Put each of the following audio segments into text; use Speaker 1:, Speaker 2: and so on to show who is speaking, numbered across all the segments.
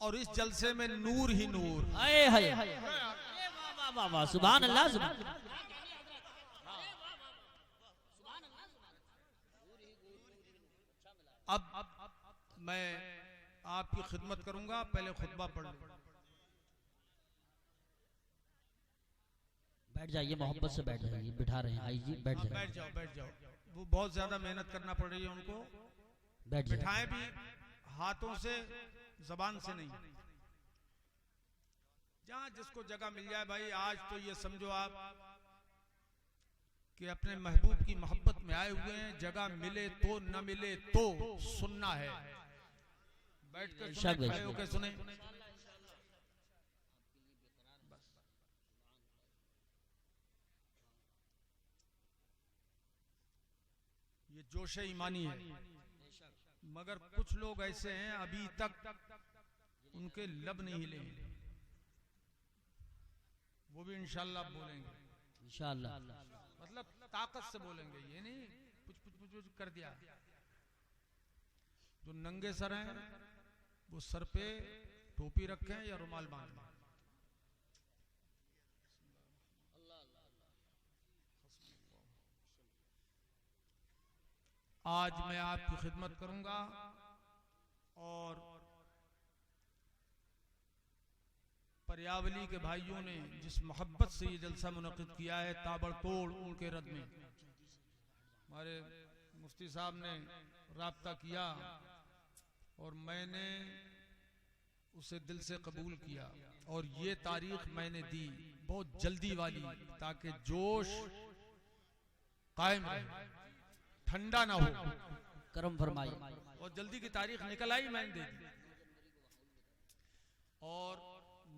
Speaker 1: और इस जलसे में नूर ही नूर।
Speaker 2: आए हाय वाह वाह वाह, सुभान अल्लाह सुभान।
Speaker 1: अब मैं आपकी खिदमत करूंगा, पहले खुतबा पढ़ लूं।
Speaker 2: बैठ जाइए, मोहब्बत से बैठ जाइए, बिठा रहे हैं आई जी, बैठ जाइए।
Speaker 1: बैठ जाओ बैठ जाओ, वो बहुत ज्यादा मेहनत करना पड़ रही है उनको।
Speaker 2: बैठ
Speaker 1: बिठाएं भी हाथों से, जबान से नहीं। जहां जिसको जगह मिल जाए भाई। आज तो ये समझो आप कि अपने महबूब की मोहब्बत में आए हुए हैं, जगह मिले तो न मिले तो सुनना है। बैठ कर सुने, खड़े होकर सुने। ये जोश ईमानी है। मगर कुछ लोग ऐसे हैं अभी तक उनके लब नहीं हिले, वो भी इंशाल्लाह बोलेंगे।
Speaker 2: इंशाल्लाह,
Speaker 1: मतलब ताकत से बोलेंगे, ये नहीं कुछ कर दिया। जो नंगे सर हैं वो सर पे टोपी रखें या रुमाल बांधें। आज मैं आपकी खिदमत करूंगा और परियावली के भाइयों ने जिस मोहब्बत से ये जलसा मुनक़िद किया है, ताबड़तोड़ उनके रद में हमारे मुफ्ती साहब ने राब्ता किया और मैंने उसे दिल से कबूल किया। और ये तारीख मैंने दी बहुत जल्दी वाली, ताकि जोश कायम रहे, ठंडा ना हो।
Speaker 2: करम फरमाइए।
Speaker 1: और जल्दी की तारीख निकल आई, मैंने दे दी। और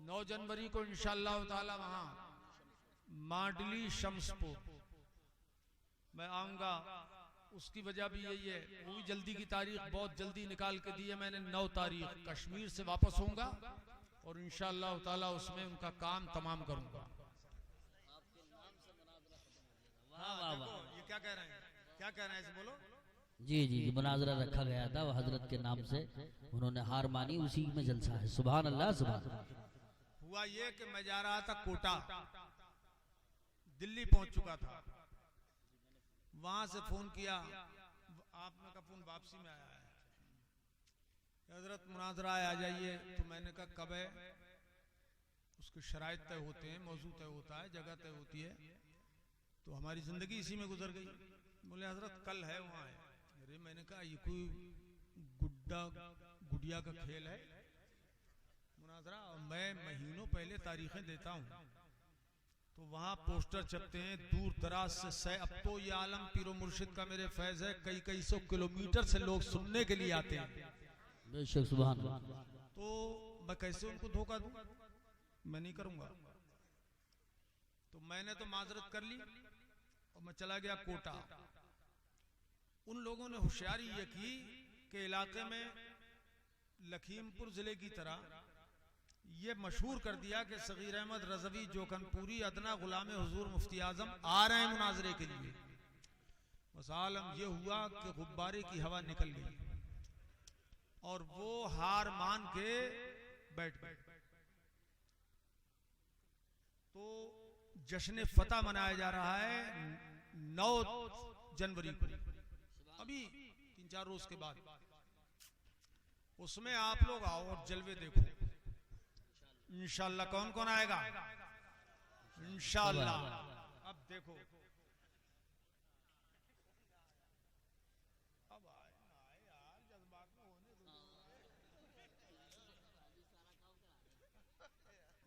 Speaker 1: 9 जनवरी को इंशाअल्लाह ताला वहां माडली शम्सपुर मैं आऊंगा। उसकी वजह भी यही है, वो भी जल्दी की तारीख बहुत जल्दी निकाल के दी है मैंने। 9 तारीख कश्मीर से वापस होऊंगा और इंशाअल्लाह ताला उसमें उनका काम तमाम करूंगा। ये क्या कह रहे हैं, क्या कह रहे हैं, ऐसे बोलो।
Speaker 2: जी जी जी, मुनाजरा रखा गया था वो हजरत के नाम से, उन्होंने हार मानी, उसी में जलसा है। सुभान अल्लाह सुभान।
Speaker 1: हुआ ये कि मैं जा रहा था कोटा, दिल्ली पहुंच चुका था। वहां से फोन किया, आपने का फोन वापसी में आया है, हजरत मुनाजरा आ जाइए। तो मैंने कहा कब है? उसके शराइत तय होते हैं, मौजू तय होता है, जगह तय होती है। तो हमारी जिंदगी इसी में गुजर गई। बोले हजरत कल है, वहां है। अरे मैंने कहा ये कोई गुड़िया का खेल है मुनाजरा? मैं महीनों पहले तारीखें देता हूं। तो वहां पोस्टर छपते हैं दूर दराज से। अब तो ये आलम पीरो मुर्शिद का मेरे फैज है, कई कई 100 किलोमीटर से लोग सुनने के लिए आते हैं।
Speaker 2: बेशक सुभान अल्लाह।
Speaker 1: तो मैं कैसे उनको धोखा दूं? मैं नहीं करूंगा। तो मैंने तो माजरत कर ली और मैं चला गया कोटा। उन लोगों ने होशियारी ये की कि इलाके में लखीमपुर जिले की तरह ये मशहूर कर दिया कि सगीर अहमद रजवी जोकनपुरी अदना गुलाम हुजूर मुफ्ती आजम आ रहे हैं मुनाजरे के लिए। बस आलम ये हुआ कि गुब्बारे की हवा निकल गई और वो हार मान के बैठ गए। तो जश्न फतह मनाया जा रहा है 9 जनवरी को, अभी 3-4 रोज के बाद। उसमें आप लोग आओ और जलवे देखो इंशाअल्लाह। कौन कौन आएगा इंशाअल्लाह? अब देखो, अब आए यार, जज्बात में होने दो।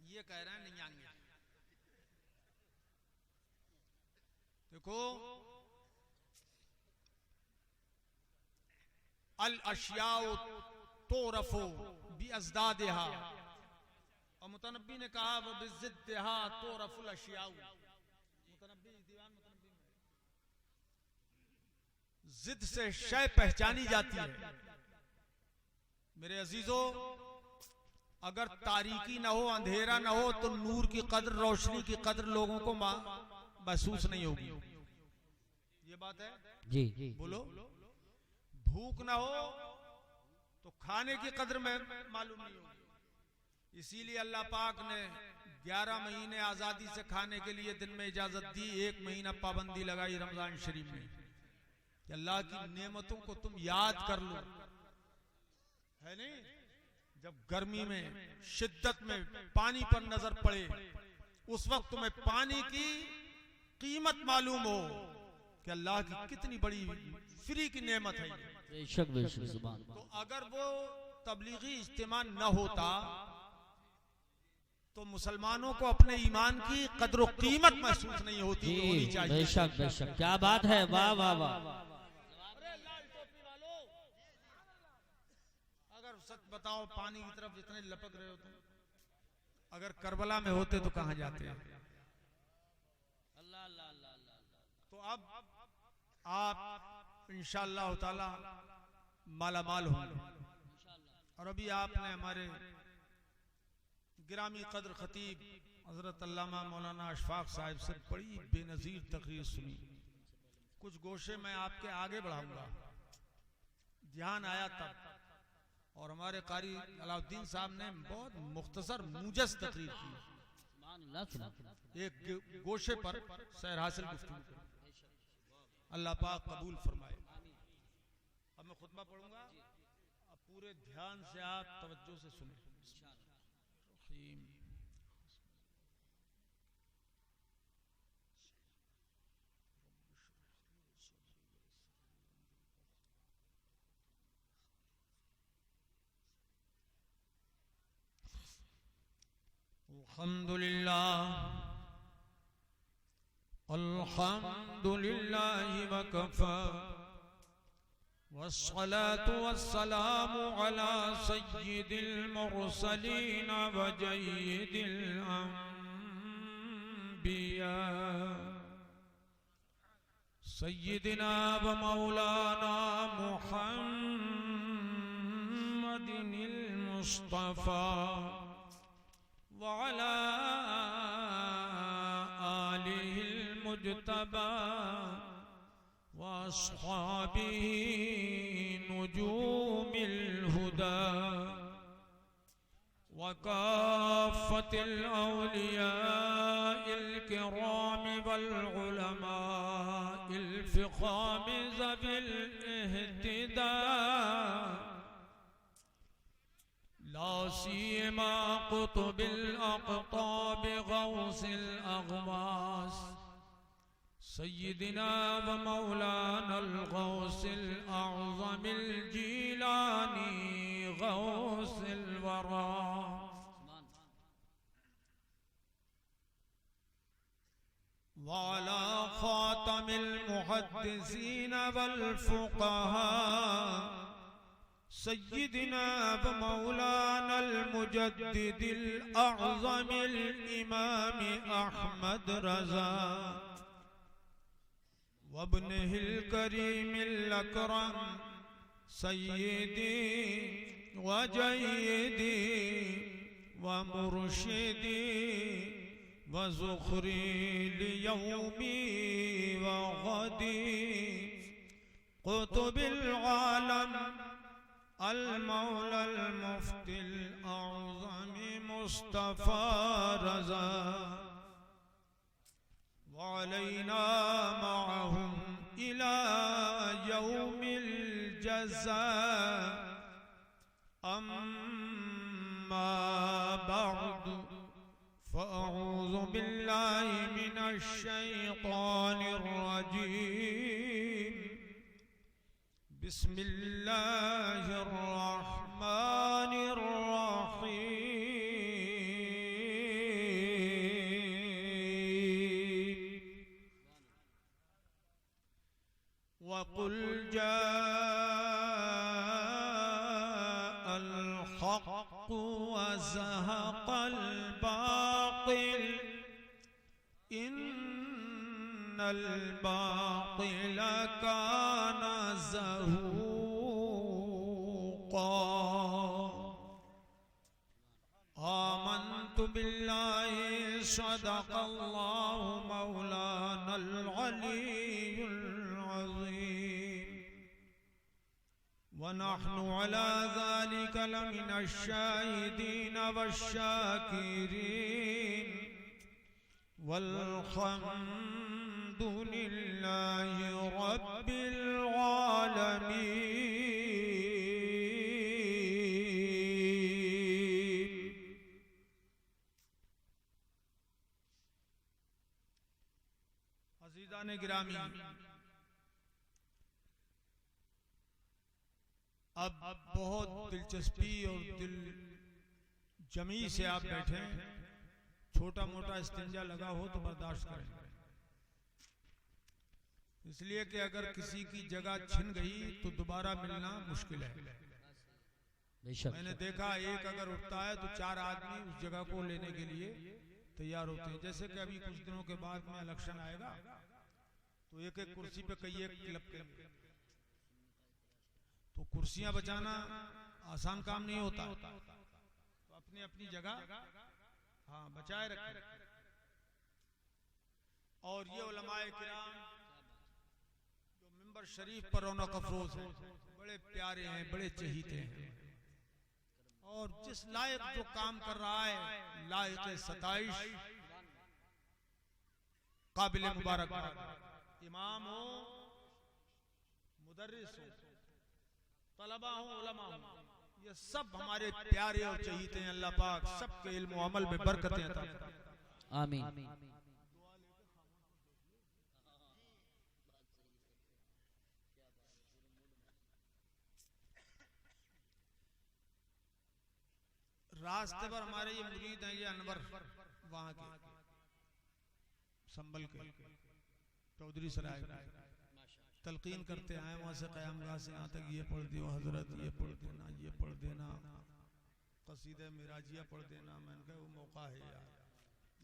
Speaker 1: ये कह रहे हैं नहीं आएंगे। देखो, अल अशियाउ तोरफो बि अज़दादिहा, और मुतनब्बी ने कहा वो बिज़िद्दिहा तोरफुल अशियाउ। मुतनब्बी दीवान मुतनब्बी में जिद से शय पहचानी जाती है। मेरे अजीजों, अगर तारीकी ना हो, अंधेरा ना हो, तो नूर की कदर, रोशनी की कदर लोगों को महसूस नहीं होगी। ये बात है
Speaker 2: जी जी,
Speaker 1: बोलो। भूख ना हो तो खाने की कदर में मालूम नहीं होगी। इसीलिए अल्लाह पाक ने 11 महीने आजादी से खाने के लिए दिन में इजाजत दी, 1 महीना पाबंदी लगाई रमजान शरीफ में कि अल्लाह की नेमतों को तुम याद कर लो, है नहीं। जब गर्मी में शिद्दत में पानी पर नजर पड़े, उस वक्त तुम्हें पानी की कीमत मालूम हो कि अल्लाह की कितनी बड़ी फ्री की नेमत है।
Speaker 2: बेशक बेशक सुभान।
Speaker 1: तो अगर वो तबलीगी इज्तिमा न होता तो मुसलमानों को अपने ईमान की कदर व कीमत महसूस नहीं होती, होनी चाहिए।
Speaker 2: बेशक बेशक, क्या बात है, वाह वाह वाह।
Speaker 1: अगर सच बताओ, पानी की तरफ जितने लपक रहे हो तुम, अगर करबला में होते तो कहां जाते हैं। तो अब आप इंशाअल्लाह ताला मालामाल होंगे। और अभी आपने हमारे गिरामी कद्र खतीब हजरत अल्लामा मौलाना अशफाक साहिब से बड़ी बेनजीर तकरीर सुनी। कुछ गोशे में आपके आगे बढ़ाऊंगा, ध्यान आया तब। और हमारे कारी अलाउद्दीन साहब ने बहुत मुख्तसर मूजज तकरीर की, एक गोशे पर सैर हासिल गुफ्तगू। अल्लाह पाक कबूल फरमाए। अब मैं खुतबा पढ़ूंगा, अब पूरे ध्यान से आप तवज्जो से सुने। अल्हम्दुलिल्लाह वकफा वस्सलातु वस्सलामु अला सय्यिदिल मुरसलीन व जय्यिदिल अंबिया सय्यिदिना व मौलाना मुहम्मदिनिल मुस्तफा व अला आलिहिल मुज्तबा व अस्हाबिही नुजूमिल हुदा व काफ़तिल औलियाइल किराम वल उलमाइल फ़िख़ाम ज़विल इह्तिदा ला सीमा कुतुबिल अक़ताब गौसिल अग़वास सय्यिदिना व मौलानल गौसिल अअज़मिल जीलानी गौसिल वरा व अला ख़ातमिल मुहद्दिसीन वल फ़ुक़हा सय्यिदिना व मौलानल मुजद्दिदिल अअज़मिल इमाम अहमद रज़ा वब्निहिल करीमिल अकरम सय्यिदी व जय्यदी व मुर्शिदी व ज़ुख़री लियौमी व गदी क़ुतुबिल आलम अल मौलल मुफ्तिल आज़मी मुस्तफ़ा रज़ा वअलैना मअहुम इला यौमिल जज़ा अम्मा बअद फ़अऊज़ु बिल्लाहि मिनश शैतानिर रजीम बिस्मिल्लाहिर रहमानिर रहीम वक़ुल जाअल हक़्क़ु व ज़हक़ल बातिल इन्नल बातिल काना ज़हूक़ा आमन्तु बिल्लाहि सदक़ल्लाहु मौलानल अलियुल अज़ीम व वनहनु अला ज़ालिका लमिनश शाहिदीन वश्शाकिरीन वल्हम्दुलिल्लाहि रब्बिल आलमीन। अज़ीज़ान गिरामी, अब बहुत दिलचस्पी और दिल जमी से आप बैठे, छोटा मोटा इस्तिंजा लगा हो तो बर्दाश्त करें, इसलिए कि अगर किसी की जगह छिन गई तो दोबारा मिलना मुश्किल है। मैंने देखा एक अगर उठता है तो 4 आदमी उस जगह को लेने के लिए तैयार होते हैं। जैसे कि अभी कुछ दिनों के बाद में इलेक्शन आएगा तो एक एक कुर्सी पे कई एक क्लब के, तो कुर्सियां बचाना आसान काम नहीं होता, तो अपनी अपनी जगह हाँ बचाए रखें। और ये उलमाए किराम जो मिंबर शरीफ पर रौनक अफरोज हैं, बड़े प्यारे हैं, बड़े चहीते हैं, और जिस लायक जो काम कर रहा है लायक सताइश, काबिल मुबारक, इमाम हो, मुदर्रिस हो, तलबा हो, उलमा हो, ये सब हमारे प्यारे और चहीते हैं। अल्लाह पाक सबके इल्म और अमल में बरकतें अता फरमाए,
Speaker 2: आमीन। रास्ते पर हमारे ये मुरीद हैं, ये अनवर वहां के संभल के चौधरी सराय तलकीन करते आए, वहां से क़यामगाह से यहाँ तक ये पढ़ दियो हजरत, ये पढ़ देना, ये पढ़ देना, कसीदे मिराजिया पढ़ देना। मैंने कहा वो मौका है यार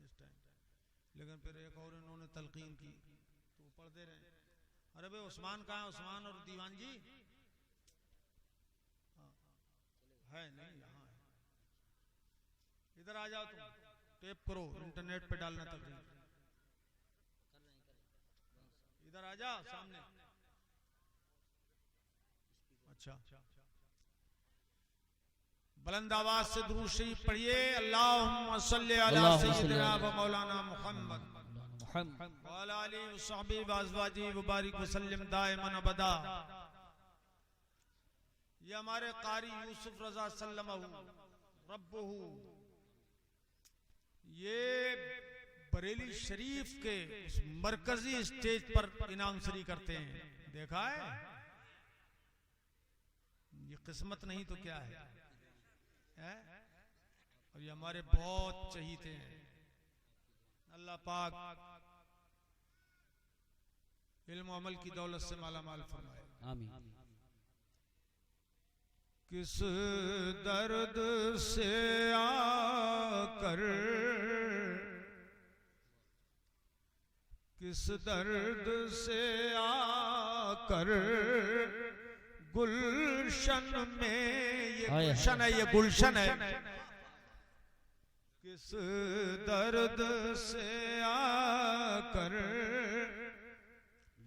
Speaker 2: इस टाइम, लेकिन फिर एक और इन्होंने तलकीन की तो वो पढ़ते रहे। अरे भाई उस्मान कहाँ है, उस्मान और दीवान जी है नहीं, यहाँ है, इधर आ जाओ, तुम टेप करो, इंटरनेट पे डालना तलकीन, इधर आ जाओ सामने। अच्छा, बुलंद आवाज से दुरूद शरीफ पढ़िए। अल्लाहुम्मा सल्ली अला सय्यिदिना व मौलाना मुहम्मद व अला आलिहि व सहबिहि व अज़वाजिहि व बारिक व सल्लिम दाइमन अबदा। ये हमारे कारी यूसुफ रजा सल्लमहु रब्बुहु, ये बरेली शरीफ के मरकजी स्टेज पर इनामसरी करते हैं, देखा है? ये किस्मत नहीं तो क्या है? और ये हमारे बहुत चहीते हैं। अल्लाह पाक इल्म अमल की दौलत से माला माल फरमाए, आमीन।
Speaker 1: किस दर्द से आकर, किस दर्द से आकर गुलशन में, ये गुलशन है, ये गुलशन है, किस दर्द से आकर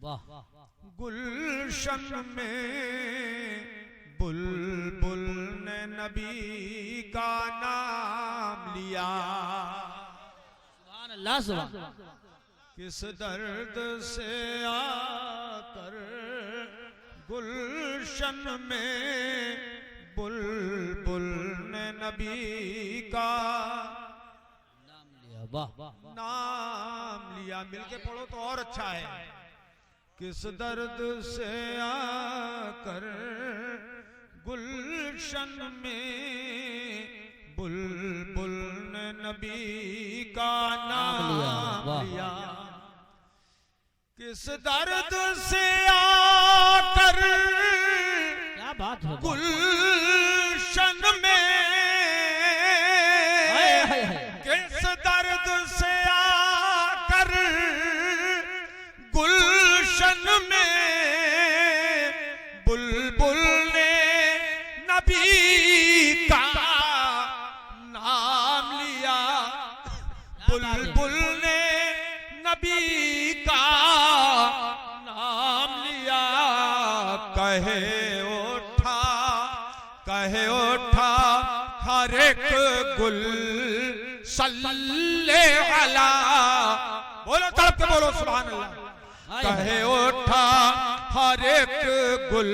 Speaker 2: वाह
Speaker 1: गुलशन में बुलबुल ने नबी का नाम लिया।
Speaker 2: सुभान अल्लाह, सुभान।
Speaker 1: किस दर्द से आकर गुलशन में बुलबुल ने नबी का
Speaker 2: नाम लिया, वाह
Speaker 1: नाम लिया। मिलके पढ़ो तो और अच्छा है। किस दर्द से आकर गुलशन में बुलबुल ने नबी का नाम लिया। किस दर्द से आकर,
Speaker 2: क्या बात है,
Speaker 1: गुलशन में, किस दर्द से आकर गुलशन में बुलबुल ने नबी का नाम लिया। बुलबुल ने नबी का नाम लिया। कहे उठा एक गुल सल्ले अला, बोलो तड़प के बोलो सुभान अल्लाह। कहे उठा हर एक गुल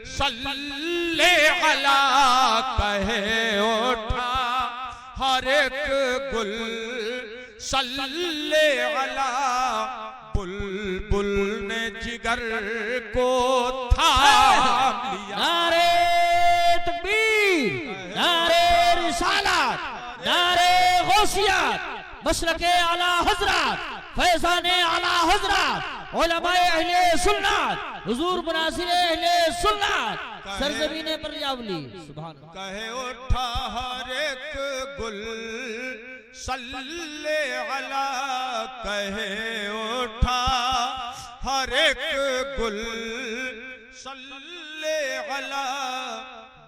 Speaker 1: सल्ले अला, कहे उठा हर एक गुल सल्ले अला, बुलबुल ने जिगर को थाम लिया।
Speaker 3: नारे तकबीर, नारे रिसालत, नारे गौसियत, मशरके आला हजरत, फैज़ाने आला हजरत, उलमाए अहले सुन्नत, हुजूर मुनासिर अहले सुन्नत, सरजमीने पर जावली। सुभान अल्लाह।
Speaker 1: कहे उठा हर एक गुल सल्ले अला, कहे उठा हर एक गुल सल्ले अला,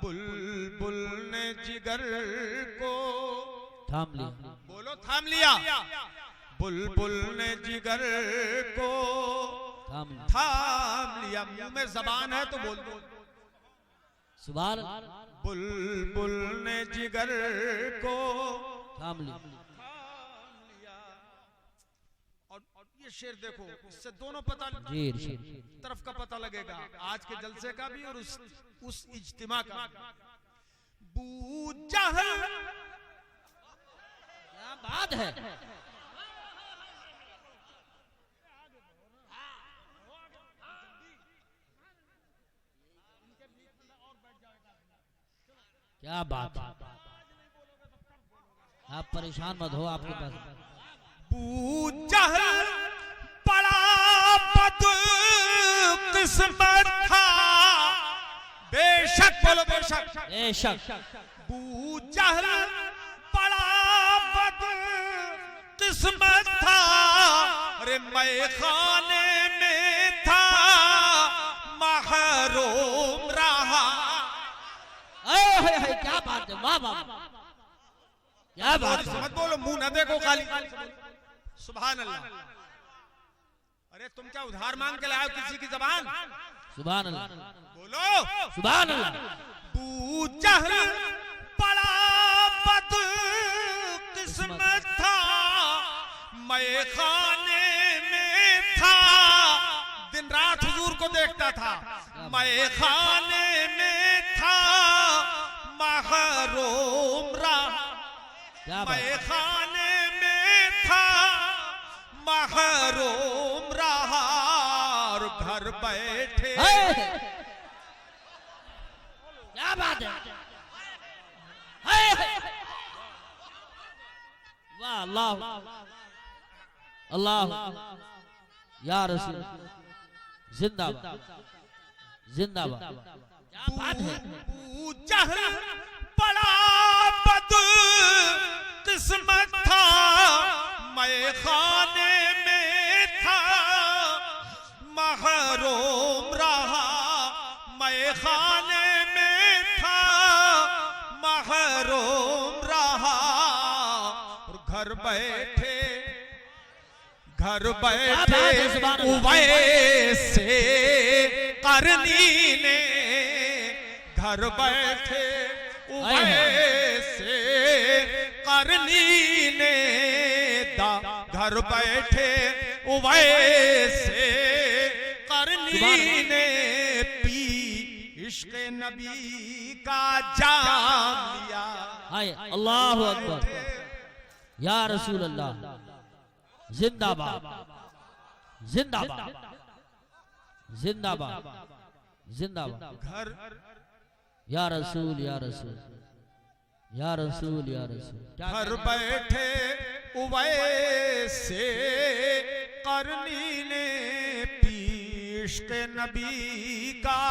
Speaker 1: बुलबुल ने जिगर को
Speaker 3: थाम लिया।
Speaker 1: बोलो थाम लिया। बुलबुल ने जिगर को थाम लिया। मुंह में जबान है तो बोल दो
Speaker 3: सुभान अल्लाह।
Speaker 1: बुलबुल ने जिगर को
Speaker 3: थाम लिया।
Speaker 1: और ये शेर देखो, इससे दोनों पता
Speaker 3: जी
Speaker 1: तरफ का पता लगेगा, आज के जलसे का भी और उस इज्तिमा का। बू जहल,
Speaker 3: क्या बात है। क्या बात है, आप परेशान मत हो, आपके पास
Speaker 1: बू जहल बड़ा बदकिस्मत था, बेशक बोलो बेशक,
Speaker 3: बेशक।
Speaker 1: बू जहल बड़ा बदकिस्मत था, अरे मैं खाने में था महरूम रहा।
Speaker 3: क्या बात है, वाह वाह, क्या बात है।
Speaker 1: मत बोलो, मुंह न देखो खाली। सुभान अल्लाह। अरे तुम क्या उधार मांग के लाए हो किसी की जबान?
Speaker 3: सुभान अल्लाह,
Speaker 1: बोलो
Speaker 3: सुभान अल्लाह।
Speaker 1: बू जहल बड़ा बदकिस्मत था, मैं खाने में था, दिन रात हुजूर को देखता था, मैं खाने में था महरूम रहा, मैं खाने में था महरूम रहा, और घर बैठे
Speaker 3: क्या बात है, वाह अल्लाह अल्लाह या रसूल, जिंदाबाद जिंदाबाद। क्या बात है।
Speaker 1: जहल बड़ा बदकिस्मत था, मैं खाने में था महरूम रहा, मैं खाने में था महरूम रहा, और घर बैठे उवैसे करनी ने, घर बैठे उवैसे करनी ने, घर बैठे उवैसे करनी ने, पी इश्क नबी का जाम लिया।
Speaker 3: अल्लाह अकबर, या रसूल अल्लाह, जिंदाबाद जिंदाबाद जिंदाबाद जिंदाबाद।
Speaker 1: घर
Speaker 3: या रसूल या रसूल या रसूल या रसूल।
Speaker 1: घर बैठे उवैसे करनी ने, पीश के नबी का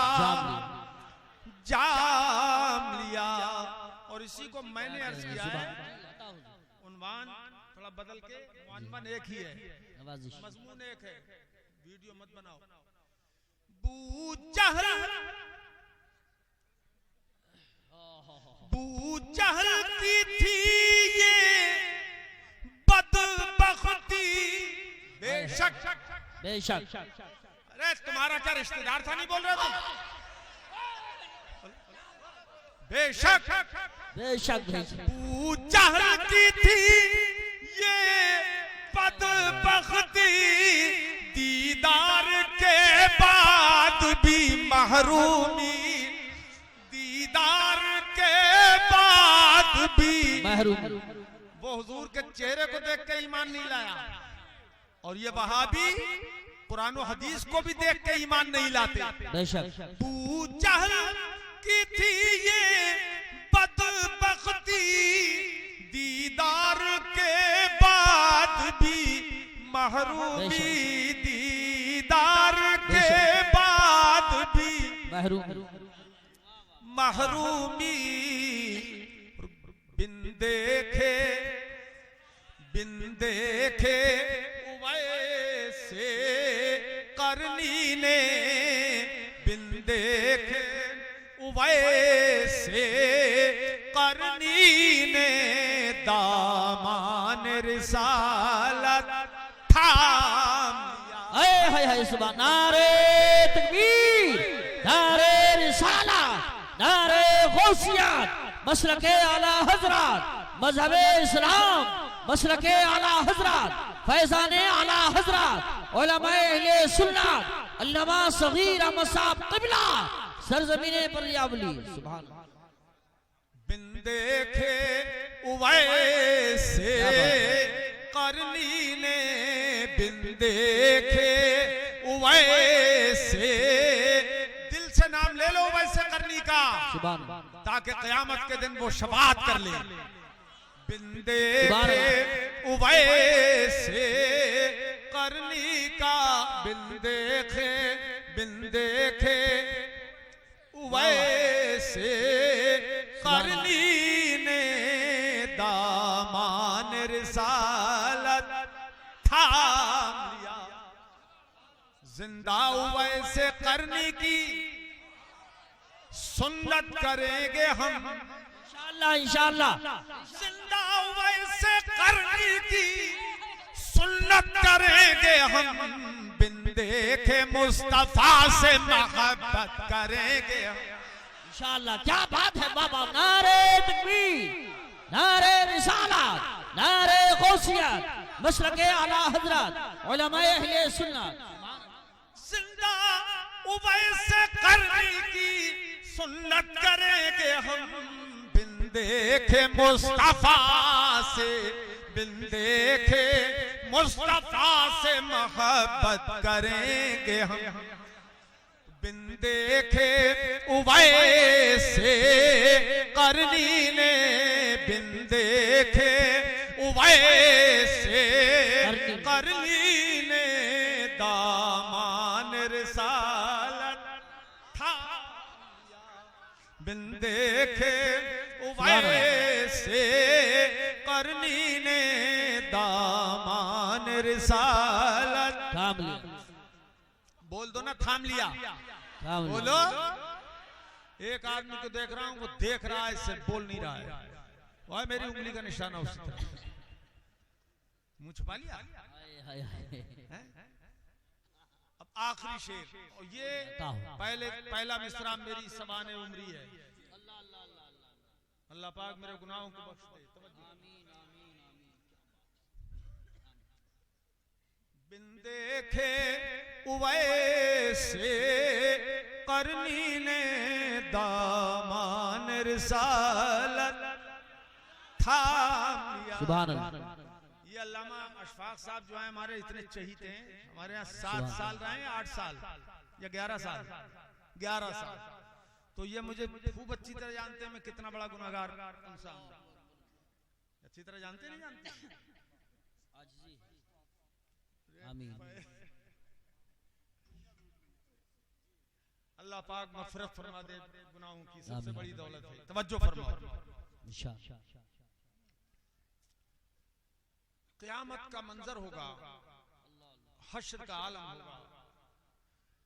Speaker 1: जाम लिया। और इसी को मैंने अर्ज किया है, उन्वान थोड़ा बदल के, उन्वान एक ही है, मजमून एक है, वीडियो मत बनाओ। बू जहल की थी ये बदबख्ती, बेशक
Speaker 3: बेशक।
Speaker 1: अरे तुम्हारा क्या रिश्तेदार था, नहीं बोल रहे तुम? बेशक
Speaker 3: बेशक बेशक।
Speaker 1: अबू जहल की थी ये बदबख्ती, दीदार के बाद भी महरूमी, दीदार के बाद भी
Speaker 3: महरूम।
Speaker 1: वो हुजूर के चेहरे को देख के ईमान नहीं लाया, और ये वहाबी कुरान और हदीस को भी देख के ईमान नहीं लाते।
Speaker 3: बेशक।
Speaker 1: अबू जहल की थी ये बदबख्ती, दीदार के बाद भी महरूमी, दीदार के बाद भी
Speaker 3: महरूम।
Speaker 1: महरूमी। बिन देखे वैसे करनी ने, बिन देखे वैसे करनी ने, दामान रिसालत थाम लिया।
Speaker 3: हाय हाय सुभान। नारे तकबीर, नारे रिसाला, नारे गौसियत, मसलके आला हजरत, मजहबे इस्लाम, मसलके आला हजरत, फैजाने आला हजरत, उलमाए अहले सुन्नत, अल्लामा सगीर अहमद साहब क़िबला, सरजमीने परियावली। सुभान।
Speaker 1: बिन देखे वैसे करनी ने, बिन देखे वैसे, दिल से नाम ले लो वैसे करनी का,
Speaker 3: सुभान।
Speaker 1: ताकि क़यामत के दिन वो शफाअत कर ले। बिन देखे वैसे करनी का, बिन देखे वैसे करनी ने, दामान रिसालत थाम लिया। जिंदा वैसे करनी की सुन्नत करेंगे हम
Speaker 3: इंशाअल्लाह इंशाअल्लाह।
Speaker 1: जिंदा वैसे करनी की सुन्नत करेंगे हम, बिन देखे मुस्तफा से मोहब्बत करेंगे हम
Speaker 3: इंशाअल्लाह। क्या बात है बाबा। नारे तकबीर, नारे रिसालत, नारे गौसियत, मसलके आला हजरत, उलमाए अहले सुन्नत।
Speaker 1: जिंदा वैसे करनी की सुन्नत करेंगे हम, बिन देखे मुस्तफा से, बिन देखे मुस्तफा से मोहब्बत करेंगे हम, बिन देखे वैसे करनी ने, बिन देखे वैसे करनी ने, दामान रिसालत था। बिन देखे वैसे करनी ने, दामान रिसालत
Speaker 3: थाम लिया।
Speaker 1: बोल दो ना, थाम लिया।
Speaker 3: थाम लिया।
Speaker 1: बोलो। एक आदमी को देख रहा हूं, वो देख रहा है, इससे बोल नहीं रहा है। वह मेरी उंगली का निशाना उसी तरह। मुंह छुपा लिया।
Speaker 3: हाय हाय हाय।
Speaker 1: अब आखिरी शेर, और ये पहला मिसरा मेरी सबाने उम्री है। अल्लाह पाक मेरे गुनाहों को बख्श दे। बिन देखे वैसे करनी ने, दामान रिसालत थाम लिया।
Speaker 3: सुभान अल्लाह।
Speaker 1: ये अल्लामा अशफाक साहब जो है हमारे इतने चहीते हैं, हमारे यहाँ 7 साल रहे हैं, 8 साल या 11 साल, 11 साल। तो ये मुझे खूब अच्छी तरह जानते हैं मैं कितना बड़ा गुनाहगार इंसान हूं। अच्छी तरह जानते नहीं जानते?
Speaker 3: आमीन।
Speaker 1: अल्लाह पाक मग़फ़िरत फरमा दे गुनाहों की, सबसे बड़ी दौलत है। तवज्जो फरमाओ।
Speaker 3: इंशाअल्लाह।
Speaker 1: क़यामत का मंजर होगा, हश्र का आलम होगा,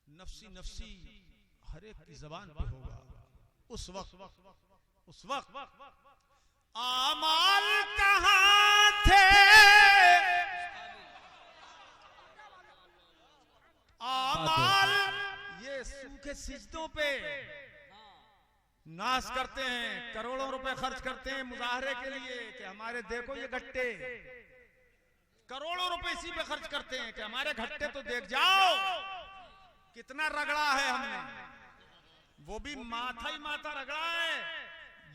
Speaker 1: नफ्सी नफ्सी हर एक की ज़बान पे होगा। उस वक्त आमाल कहाँ थे, आमाल ये सूखे सिजदों पे नाश करते हैं, करोड़ों रुपए खर्च करते हैं मुजाहरे के लिए कि हमारे देखो ये गट्टे, करोड़ों रुपए इसी पे खर्च करते हैं कि हमारे घट्टे तो देख जाओ कितना रगड़ा है हमने, वो भी माथा ही माथा रगड़ा है।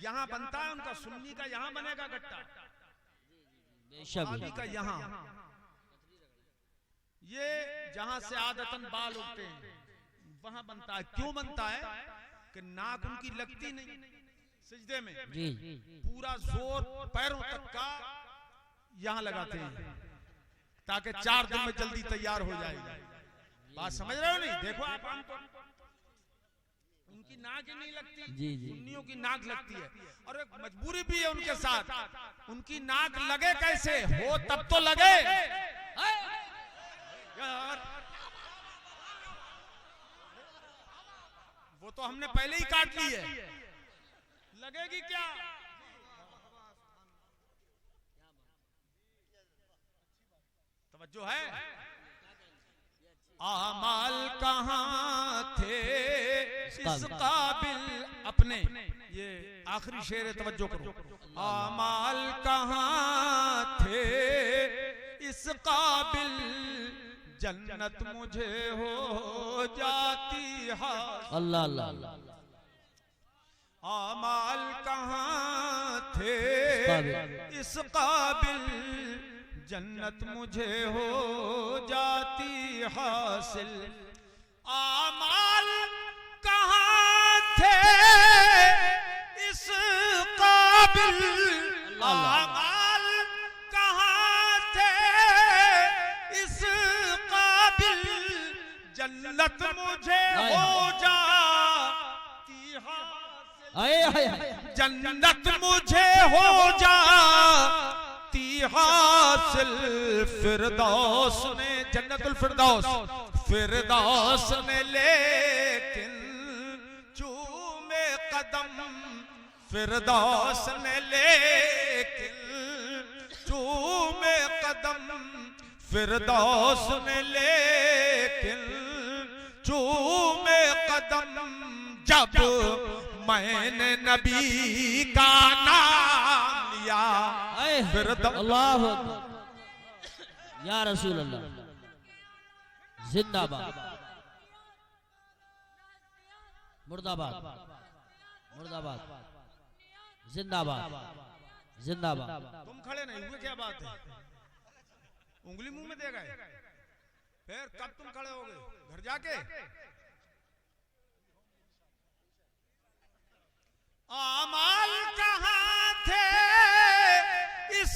Speaker 1: यहां बनता है उनका, सुन्नी का यहां बनेगा गट्टा, अभी का यहां, ये जहां से आदतन बाल उगते हैं वहां बनता है। क्यों बनता है कि नाक उनकी लगती नहीं सिजदे में, पूरा जोर पैरों तक का यहां लगाते हैं ताकि 4 दिन में जल्दी तैयार हो जाएगा। बात समझ रहे हो नहीं? देखो आप आमतौर उनकी नाक ही नहीं लगती, सुन्नियों की नाक लगती है, और एक मजबूरी भी है उनके साथ। उनकी नाक लगे कैसे हो, तब तो लगे यार, वो तो हमने पहले ही काट ली है, लगेगी क्या? तवज्जो है? आमाल कहां थे इस काबिल अपने, ये आखिरी शेर है, तवज्जो करो। आमाल कहां थे इस काबिल, जन्नत मुझे हो जाती है।
Speaker 3: अल्लाह अल्लाह अल्लाह।
Speaker 1: आमाल कहां थे इस काबिल, जन्नत मुझे हो जाती हासिल। आमाल कहां थे इस काबिल, आमाल कहां थे इस काबिल, जन्नत मुझे हो जाती हासिल। जन्नत मुझे हो जाती हासिल। फिरदौस ने, जन्नतुल फिरदौस, फिरदौस ने लेकिन चूमे कदम, फिरदौस ने लेकिन चूमे कदम, फिरदौस ने लेकिन चूमे कदम। जब मैंने नबी का नाम लिया,
Speaker 3: अल्लाह या रसूल अल्लाह, जिंदाबाद, मुर्दाबाद, मुर्दाबाद, जिंदाबाद, जिंदाबाद।
Speaker 1: तुम खड़े नहीं हुए, क्या बात है? उंगली मुंह में दे गए, फिर कब तुम खड़े हो गए? घर जाके? आमाल कहां थे इस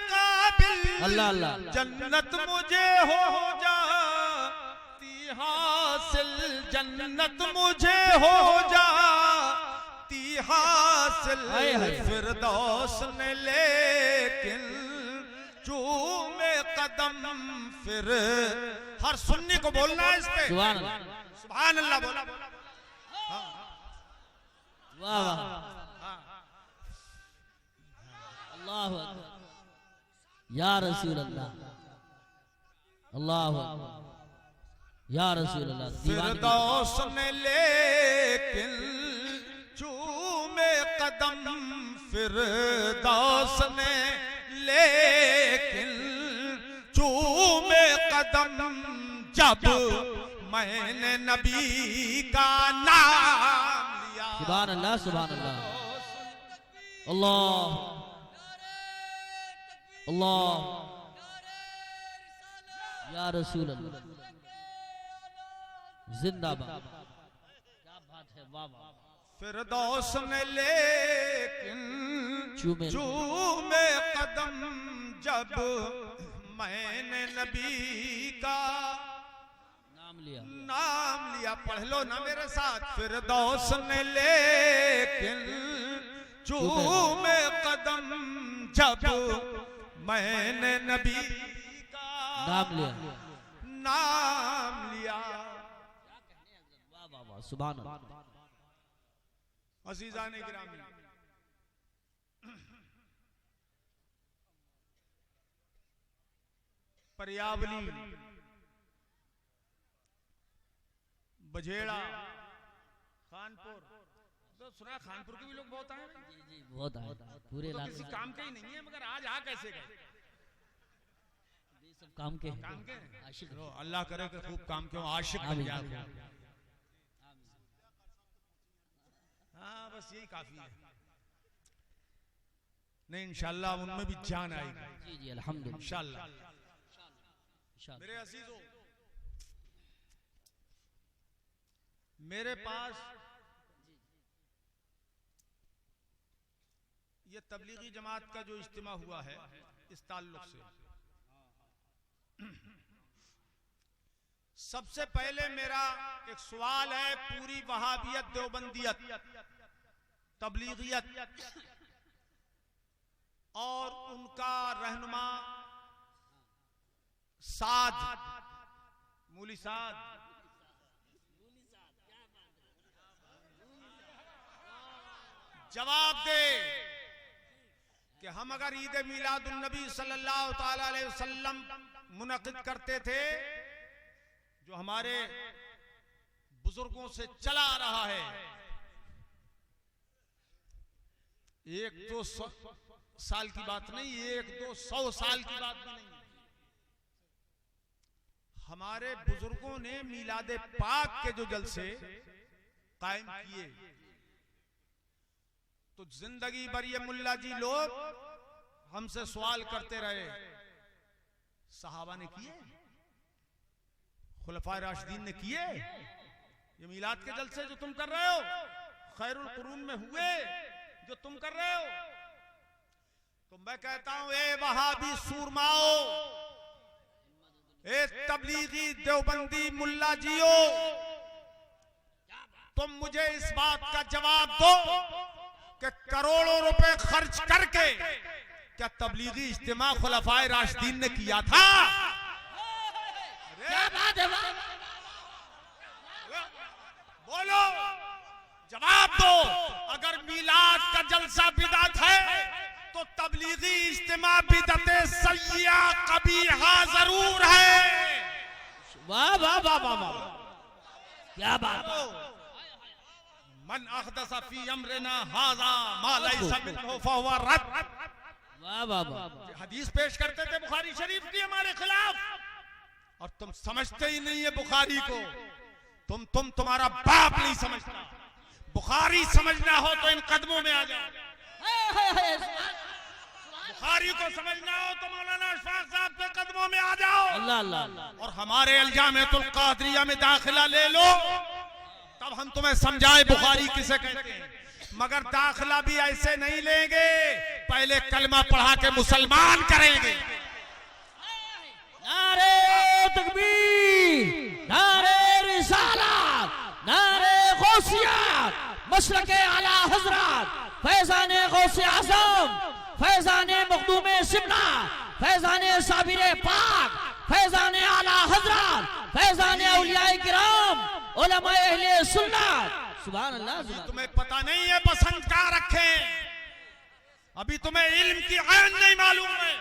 Speaker 1: काबिल,
Speaker 3: अल्लाह अल्लाह,
Speaker 1: जन्नत मुझे हो जाती हासिल। जन्नत मुझे हो जाती हासिल। फिरदौस ने लेकिन चूमे कदम। फिर हर सुन्नी को बोलना है इस पे
Speaker 3: सुभान अल्लाह,
Speaker 1: सुभान अल्लाह बोला।
Speaker 3: वाह वाह, अल्लाह या रसूल अल्लाह, अल्लाह या रसूल अल्लाह।
Speaker 1: फिरदौस ने लेकिन चूमे कदम, फिरदौस ने लेकिन चूमे कदम। जब मैंने नबी का नाम लिया,
Speaker 3: सुभान अल्लाह, सुभान अल्लाह, अल्लाह अल्लाह या रसूल अल्लाह, जिंदाबाद। क्या बात है, वाह वाह।
Speaker 1: फिरदौस ने लेकिन चूमे कदम। जब मैंने नबी का नाम लिया, पढ़ लो ना मेरे साथ। फिरदौस ने लेकिन चूमे कदम। जब मैंने नबी का
Speaker 3: नाम लिया,
Speaker 1: नाम लिया।
Speaker 3: वाह वाह वाह, सुभान अल्लाह।
Speaker 1: अज़ीज़ाने गिरामी, परियावली, बझेड़ा, खानपुर, तो सुना खानपुर के भी लोग बहुत आए,
Speaker 3: जी बहुत है, पूरे
Speaker 1: तो
Speaker 3: इलाके
Speaker 1: किसी
Speaker 3: में
Speaker 1: काम के ही नहीं है, मगर आज आ कैसे गए?
Speaker 3: सब काम के
Speaker 1: काम के
Speaker 3: आशिक
Speaker 2: चलो अल्लाह करे कि खूब काम क्यों आशिक बन
Speaker 3: आमीन।
Speaker 2: जाए। हाँ बस यही काफी है। नहीं इंशाल्लाह उनमें भी जान आएगी
Speaker 3: जी जी अल्हम्दुलिल्लाह
Speaker 2: इंशाल्लाह।
Speaker 3: इंशाअल्लाह।
Speaker 2: मेरे अजीजों, मेरे पास ये तबलीगी जमात का जो इज्तिमा हुआ है इस ताल्लुक से, सबसे पहले मेरा एक सवाल है, पूरी वहाबियत, देवबंदियत, तबलीगियत और उनका रहनुमा साद, मूली साद, जवाब दे कि हम अगर ईद मिलादुन नबी सल्लल्लाहु ताला अलैहि वसल्लम मुनक़िद करते थे, जो हमारे बुजुर्गों से चला आ रहा है, 1-2 साल की बात नहीं, 100-200 साल की बात भी नहीं, हमारे बुजुर्गों ने मिलादे पाक के जो जलसे कायम किए, तो जिंदगी भर ये मुल्ला जी लोग हमसे सवाल करते रहे, सहाबा ने किए, खुलफाए राशिदीन ने किए, ये मिलाद के जलसे जो तुम कर रहे हो खैरुल कुरून में हुए जो तुम कर रहे हो? तो मैं कहता हूं, ए वहाबी सूरमाओ, ए तबलीगी देवबंदी मुल्ला जियो, तुम मुझे इस बात का जवाब दो कि करोड़ों रुपए खर्च करके क्या तबलीगी इज्तिमा खुलफाए राशिदीन ने किया था?
Speaker 3: क्या बात है?
Speaker 2: बोलो, जवाब दो। अगर मिलाद का जलसा बिदअत है तो तबलीगी इज्तिमा बिदअत सय्या कबीहा जरूर है।
Speaker 3: वाह वाह वाह वाह वाह, क्या बात है?
Speaker 2: मन अहदस फी अमरिना हाज़ा मा लैसा मिन्हु फहुव रद्द।
Speaker 3: वाह वाह वाह,
Speaker 2: हदीस पेश करते थे बुखारी शरीफ की हमारे खिलाफ, और तुम समझते ही नहीं है बुखारी को, तुम्हारा बाप नहीं समझता। बुखारी समझना हो तो इन कदमों में आ जाओ, बुखारी को समझना हो तो मौलाना अशफाक साहब के कदमों में आ जाओ,
Speaker 3: अल्लाह अल्लाह।
Speaker 2: और हमारे अलजामियतुल कादरिया में दाखिला ले लो, तब हम तुम्हें समझाए बुखारी किसे कहते हैं। मगर दाखिला भी ऐसे नहीं लेंगे, पहले कलमा पढ़ा के मुसलमान करेंगे।
Speaker 3: नारे तकबीर, नारे रिसालत, नारे गौसियत, मसलके आला हजरत, फैज़ाने गौसे आज़म, फैज़ाने मखदूमे शिमला, फैज़ाने साबिरे पाक, फैज़ाने आला हजरत, फैज़ाने औलियाए किराम, उलमाए अहले सुन्नत। सुभान अल्लाह।
Speaker 2: तुम्हें पता नहीं है पसंद क्या रखे, अभी तुम्हें इल्म की ऐन नहीं मालूम है।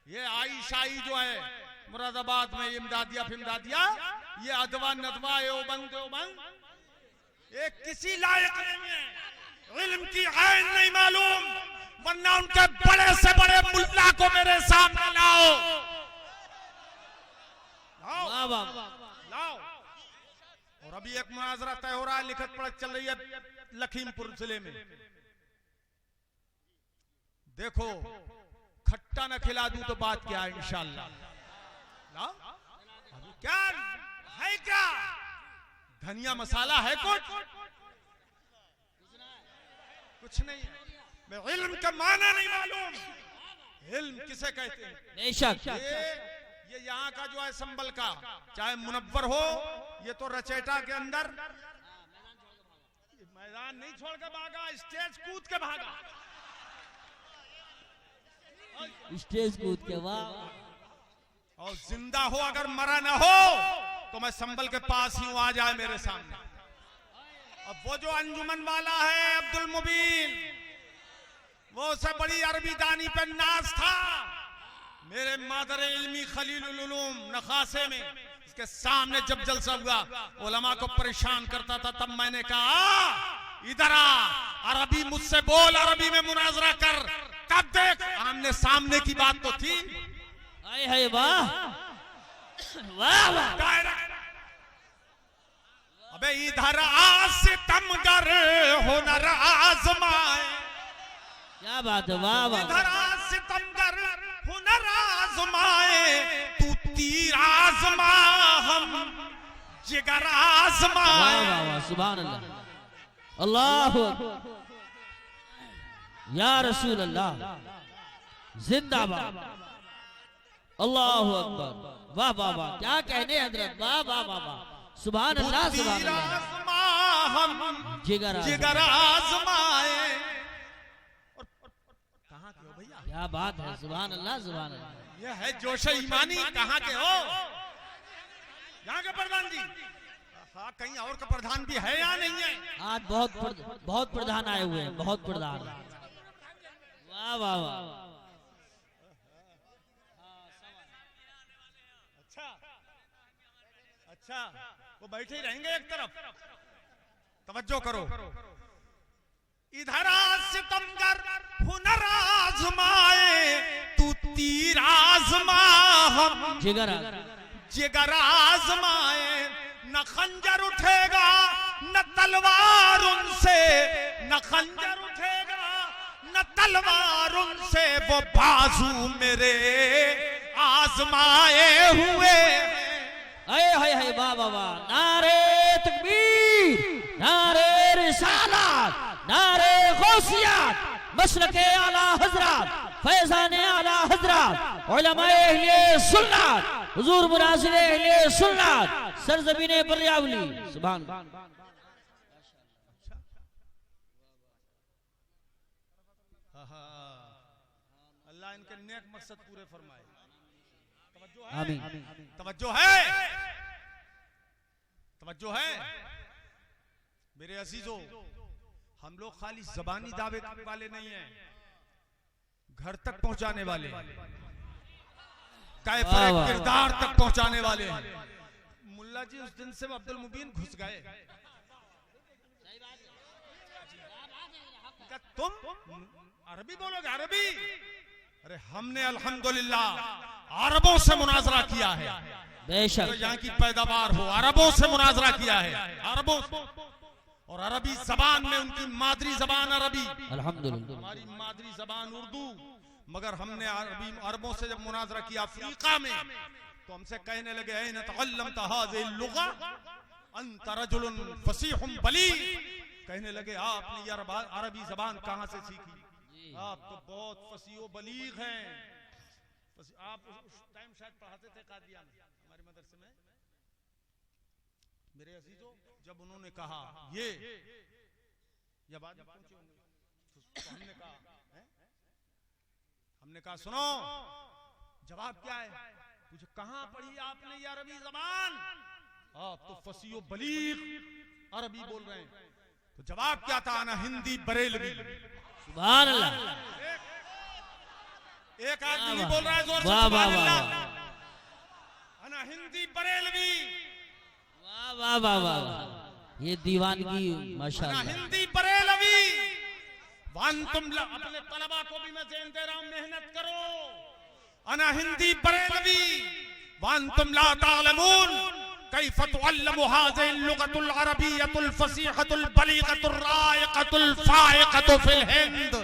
Speaker 2: ये आईशाई जो है मुरादाबाद में, इमदादिया फिमदादिया, ये अदवा नदवा देवबंद, ये किसी लायक नहीं है, इल्म की ऐन नहीं मालूम, वरना उनके बड़े से बड़े मुल्ला को मेरे सामने लाओ,
Speaker 3: वाह वाह,
Speaker 2: लाओ। और अभी एक मुनाजरा तय हो रहा है, लिखत पढ़त चल रही है लखीमपुर जिले में। देखो, खट्टा न खिला दूं तो बात क्या है, इंशाअल्लाह। लाओ, अभी क्या है, क्या धनिया मसाला है, कुछ नहीं है। मैं इल्म का माना नहीं मालूम, इल्म किसे कहते हैं?
Speaker 3: बेशक।
Speaker 2: ये यहाँ का जो है संबल का, चाहे मुनव्वर हो, ये तो रचेटा के अंदर मैदान नहीं छोड़ के भागा, स्टेज कूद के भागा,
Speaker 3: स्टेज कूद के। वाह।
Speaker 2: और जिंदा हो, अगर मरा ना हो तो मैं संबल के पास ही हूं, आ जाए मेरे सामने। अब वो जो अंजुमन वाला है अब्दुल मुबीन, वो से बड़ी अरबी दानी पे नाज था। मेरे मादर इल्मी खलीलुल उलूम नखासे में इसके सामने जब जलसा हुआ, उलमा को परेशान करता था, तब मैंने कहा
Speaker 1: इधर आ, अरबी मुझसे बोल, अरबी में मुनाजरा कर। कब देख, आमने सामने की बात तो थी।
Speaker 3: आए हाय वाह वाह वाह।
Speaker 1: अबे इधर आ सितमगर हुनर आजमाए।
Speaker 3: क्या बात है, वाह वाह।
Speaker 1: इधर आ सितमगर हुनर आजमाए, तू तीर आजमा हम जिगर आजमाए।
Speaker 3: वाह वाह वाह, सुभान अल्लाह, अल्लाह या रसूल अल्लाह, जिंदाबाद, अल्लाह अकबर, वाह वाह वाह, क्या कहने हजरत, वाह वाह वाह वाह, सुभान अल्लाह सुभान अल्लाह।
Speaker 1: हम जिगर आजमाए। कहाँ के हो भैया?
Speaker 3: क्या बात है, सुभान अल्लाह सुभान अल्लाह।
Speaker 1: ये है जोश ईमानी। कहाँ के हो? यहाँ के प्रधान जी? हाँ, कहीं और का प्रधान भी है या नहीं है?
Speaker 3: आज बहुत प्रधान आए हुए हैं, बहुत प्रधान। वाह वाह वाह।
Speaker 1: अच्छा, वो बैठे ही रहेंगे एक तरफ। तवज्जो करो। इधर आ सितमगर हुनर आजमाए, तू तीर आजमा हम जिगर आजमाए। न खंजर उठेगा न तलवार उनसे, न खंजर उठेगा न तलवार उनसे, वो बाजू मेरे आजमाए हुए।
Speaker 3: हाय हाय हाय, वाह वाह वाह। नारे तकबीर, नारे रिसालत, नारे गौसियत, मसलके आला हजरत, फैजाने आला हजरत, उलमाए अहले सुन्नत, हुजूर मुनासिर अहले सुन्नत, सरजमीने बलियावली, सुभान
Speaker 1: अल्लाह इनके नेक मकसद पूरे फरमाए।
Speaker 3: आमीन।
Speaker 1: तवज्जो है, तवज्जो है मेरे अजीजों। हम लोग खाली जबानी दावे वाले नहीं हैं, घर तक पहुंचाने वाले, कैफियत किरदार तक पहुंचाने वाले हैं। मुल्ला जी उस दिन से अब्दुल मुबीन घुस गए। तुम अरबी बोलोगे? अरबी? अरे हमने अल्हम्दुलिल्लाह अरबों से मुनाजरा किया है।
Speaker 3: बेशक,
Speaker 1: तो यहाँ की पैदावार हो, अरबों से मुनाजरा किया है, अरबों। और अरबी जबान में उनकी मादरी जबान अरबी,
Speaker 3: अल्हम्दुलिल्लाह।
Speaker 1: हमारी मादरी जबान उर्दू, मगर हमने अरबों से जब मुनाजरा किया अफ्रीका में, तो हमसे कहने लगे ऐन तअल्लमता हाज़िहिल लुग़ा अंत रजुलुन फसीहुन बलीग। कहने लगे आपने ये अरबी जबान कहाँ से सीखी? आप तो बहुत फसीह बलीग हैं। आप उस टाइम शायद पढ़ाते थे कादियान हमारे मदरसे में। मेरे अजीजों, जब उन्होंने कहा ये बाद में पहुंचे होंगे, तो हमने कहा सुनो, जवाब क्या है? पूछे कहाँ पढ़ी आपने ये अरबी जबान? आप तो फसीह बलीग अरबी बोल रहे हैं। तो जवाब क्या था? अना हिंदी बरेलवी।
Speaker 3: सुभान अल्लाह।
Speaker 1: एक आदमी बोल रहा है जोर से,
Speaker 3: वाह वाह
Speaker 1: सुभान
Speaker 3: वाह,
Speaker 1: अल्लाह। अना हिंदी बरेलवी।
Speaker 3: वाह वाह वाह वाह, ये दीवानगी माशाअल्लाह।
Speaker 1: हिंदी बरेलवी। वन तुम अपने तलबा को भी मैं ज़हन दे रहा हूं, मेहनत करो। अना हिंदी बरेलवी वन तुम ला तालमून कैफ तुअल्लमु हाज़िहिल लुग़तुल अरबिय्यतुल फसीहतुल बलीगतुर राइक़तुल फाइक़तु फिल हिंद।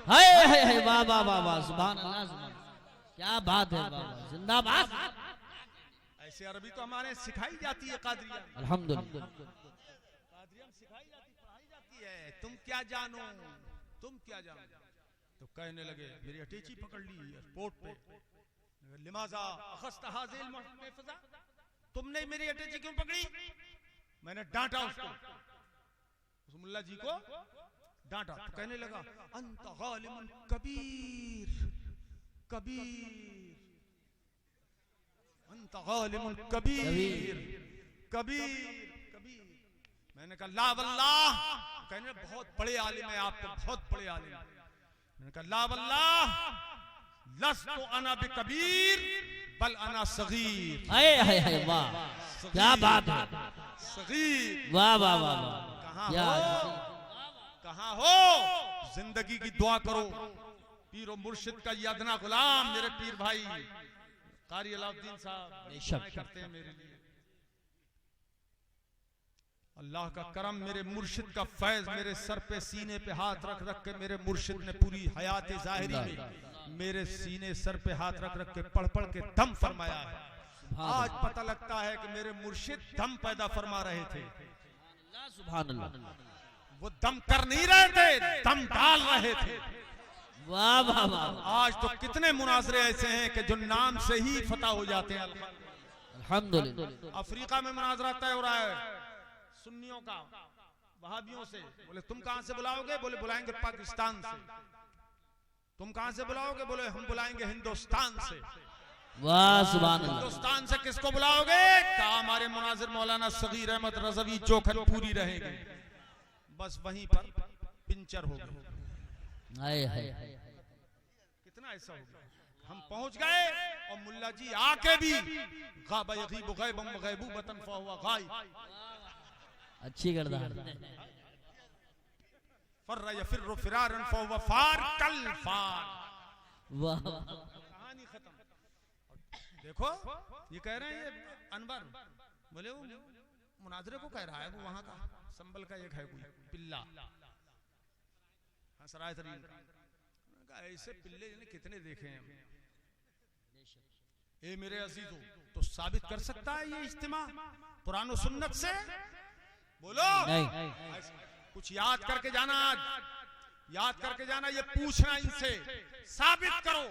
Speaker 3: हाय हाय हाय, वाह वाह वाह वाह, सुभान अल्लाह सुभान, क्या बात है, वाह वाह, जिंदाबाद।
Speaker 1: ऐसे अरबी तो हमारे सिखाई जाती है कादरिया,
Speaker 3: अल्हम्दुलिल्लाह।
Speaker 1: कादरिया में सिखाई जाती, पढ़ाई जाती है। तुम क्या जानो, तुम क्या जानो? तो कहने लगे, मेरी अटैची पकड़ ली एयरपोर्ट पे, लिमाजा अखज़्ता हाज़िहिल महफ़ज़ा, तुमने मेरी अटैची क्यों पकड़ी? मैंने डांटा उसको, उस मुल्ला जी को डांटा। तो कहने लगा अंत गालिमुन कबीर कबीर, अंत गालिमुन कबीर कबीर कबीर। मैंने कहा ला वल्लाह। कहने बहुत बड़े आलिम है आप, तो बहुत बड़े आलिम। मैंने कहा ला वल्लाह लस्तु अना बिकबीर बल अना सगीर।
Speaker 3: हाय हाय हाय, वाह क्या बात है,
Speaker 1: सगीर।
Speaker 3: वाह वाह वाह वाह,
Speaker 1: कहाँ
Speaker 3: क्या
Speaker 1: हो? कहाँ हो? जिंदगी की दुआ करो। पीर और मुर्शिद का ये अदना गुलाम मेरे पीर भाई कारी अलाउद्दीन साहब करते हैं मेरे लिए। अल्लाह का करम, मेरे मुर्शिद का फैज मेरे सर पे सीने पे हाथ रख रख के मेरे मुर्शिद ने पूरी हयात ज़ाहिरी में मेरे सीने सर पे हाथ रख रख के पढ़ पढ़ के दम फरमाया है। आज पता लगता है कि मेरे मुर्शिद दम पैदा फरमा रहे थे।
Speaker 3: सुभान अल्लाह।
Speaker 1: वो दम कर नहीं रहे थे, दम डाल रहे थे।
Speaker 3: वाह वाह वाह।
Speaker 1: आज तो कितने मुनाजरे ऐसे हैं कि जो नाम से ही फतह हो जाते हैं।
Speaker 3: अल्हम्दुलिल्लाह।
Speaker 1: अफ्रीका में मुनाजरा तय हो रहा है सुन्नियों का वहाबियों से। बोले तुम कहां से बुलाओगे? बोले बुलाएंगे पाकिस्तान से। तुम कहां से बुलाओगे? बोले हम बुलाएंगे हिंदुस्तान से।
Speaker 3: वाह सुभान अल्लाह।
Speaker 1: हिंदुस्तान से किसको बुलाओगे? कहा हमारे मुनाजिर मौलाना सगीर अहमद रज़वी चौखट पूरी रहेंगे। बस वहीं पर पिंचर हो गए।
Speaker 3: हाय हाय।
Speaker 1: कितना ऐसा हो गया। हम पहुंच गए और मुल्ला जी आके भी गाब यगीब गैबम गैबूबतन फहुवा गायब।
Speaker 3: अच्छी गर्दा।
Speaker 1: फर्र यफिर्रु फिरारन फहुवा फार कल फार।
Speaker 3: वाह।
Speaker 1: कहानी खत्म। देखो ये कह रहे हैं ये अनवर, बोले वो मुनाजरे को कह रहा है, वो वहां का संबल का एक है कोई पिल्ला हंसराय तरीन का। ऐसे पिल्ले कितने देखे हैं। ए मेरे अजीजों, तो साबित कर सकता है ये इज्तिमा कुरान और सुन्नत से? बोलो
Speaker 3: नहीं।
Speaker 1: कुछ याद करके जाना, आज याद करके जाना, ये पूछना इनसे साबित करो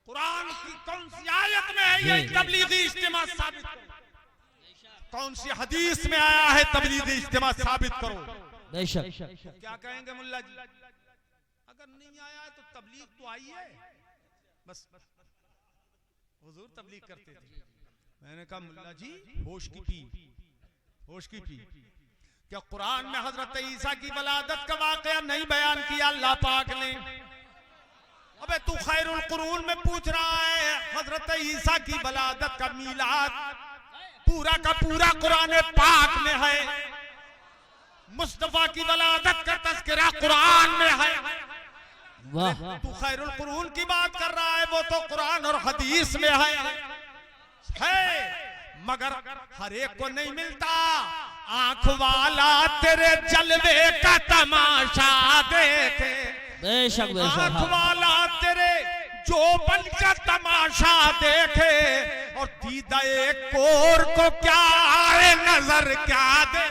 Speaker 1: कुरान की कौन सी आयत में है ये तबलीगी इज्तिमा साबित करो। कौन सी हदीस में आया है तबलीगी इज्तिमा साबित करो।
Speaker 3: बेशक।
Speaker 1: क्या कहेंगे मुल्ला जी? अगर नहीं आया है तो तबलीग तो आई है। बस हुजूर तबलीग करते थे। मैंने कहा मुल्ला जी होश की पी, होश की पी। क्या कुरान में हजरत ईसा की वलादत का वाकया नहीं बयान किया अल्लाह पाक ने? अबे तू खैरुल कुरून में पूछ रहा है हजरत ईसा की वलादत का मीलाद पूरा का पूरा कुरान पाक में है। मुस्तफा की वलादत का तज़किरा कुरान में है।
Speaker 3: वाह।
Speaker 1: तू खैरुल कुरून की बात कर रहा है, वो तो कुरान और हदीस में है मगर हर एक को नहीं मिलता। आंख वाला तेरे जलवे का तमाशा देखे।
Speaker 3: बेशक बेशक।
Speaker 1: आंख वाला तेरे जोबन का तमाशा देखे और दीदा एक कोर को क्या आए नजर क्या दे।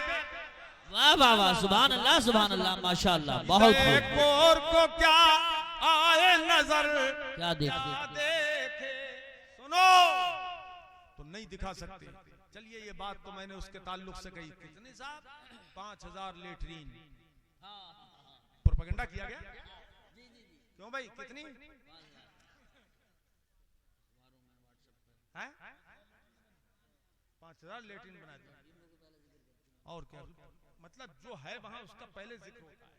Speaker 3: वाह वाह वाह। सुभान अल्लाह माशाअल्लाह। बहुत खूब।
Speaker 1: कोर को क्या आए नजर
Speaker 3: क्या
Speaker 1: देखे। सुनो तो नहीं दिखा सकते। चलिए ये बात तो मैंने उसके ताल्लुक से कही। कितने साहब? 5000 लेटरीन प्रोपेगेंडा किया गया। क्यों भाई? कितनी है? 5000 लेटरीन बना दिया। और क्या मतलब जो है वहां उसका पहले जिक्र होता है।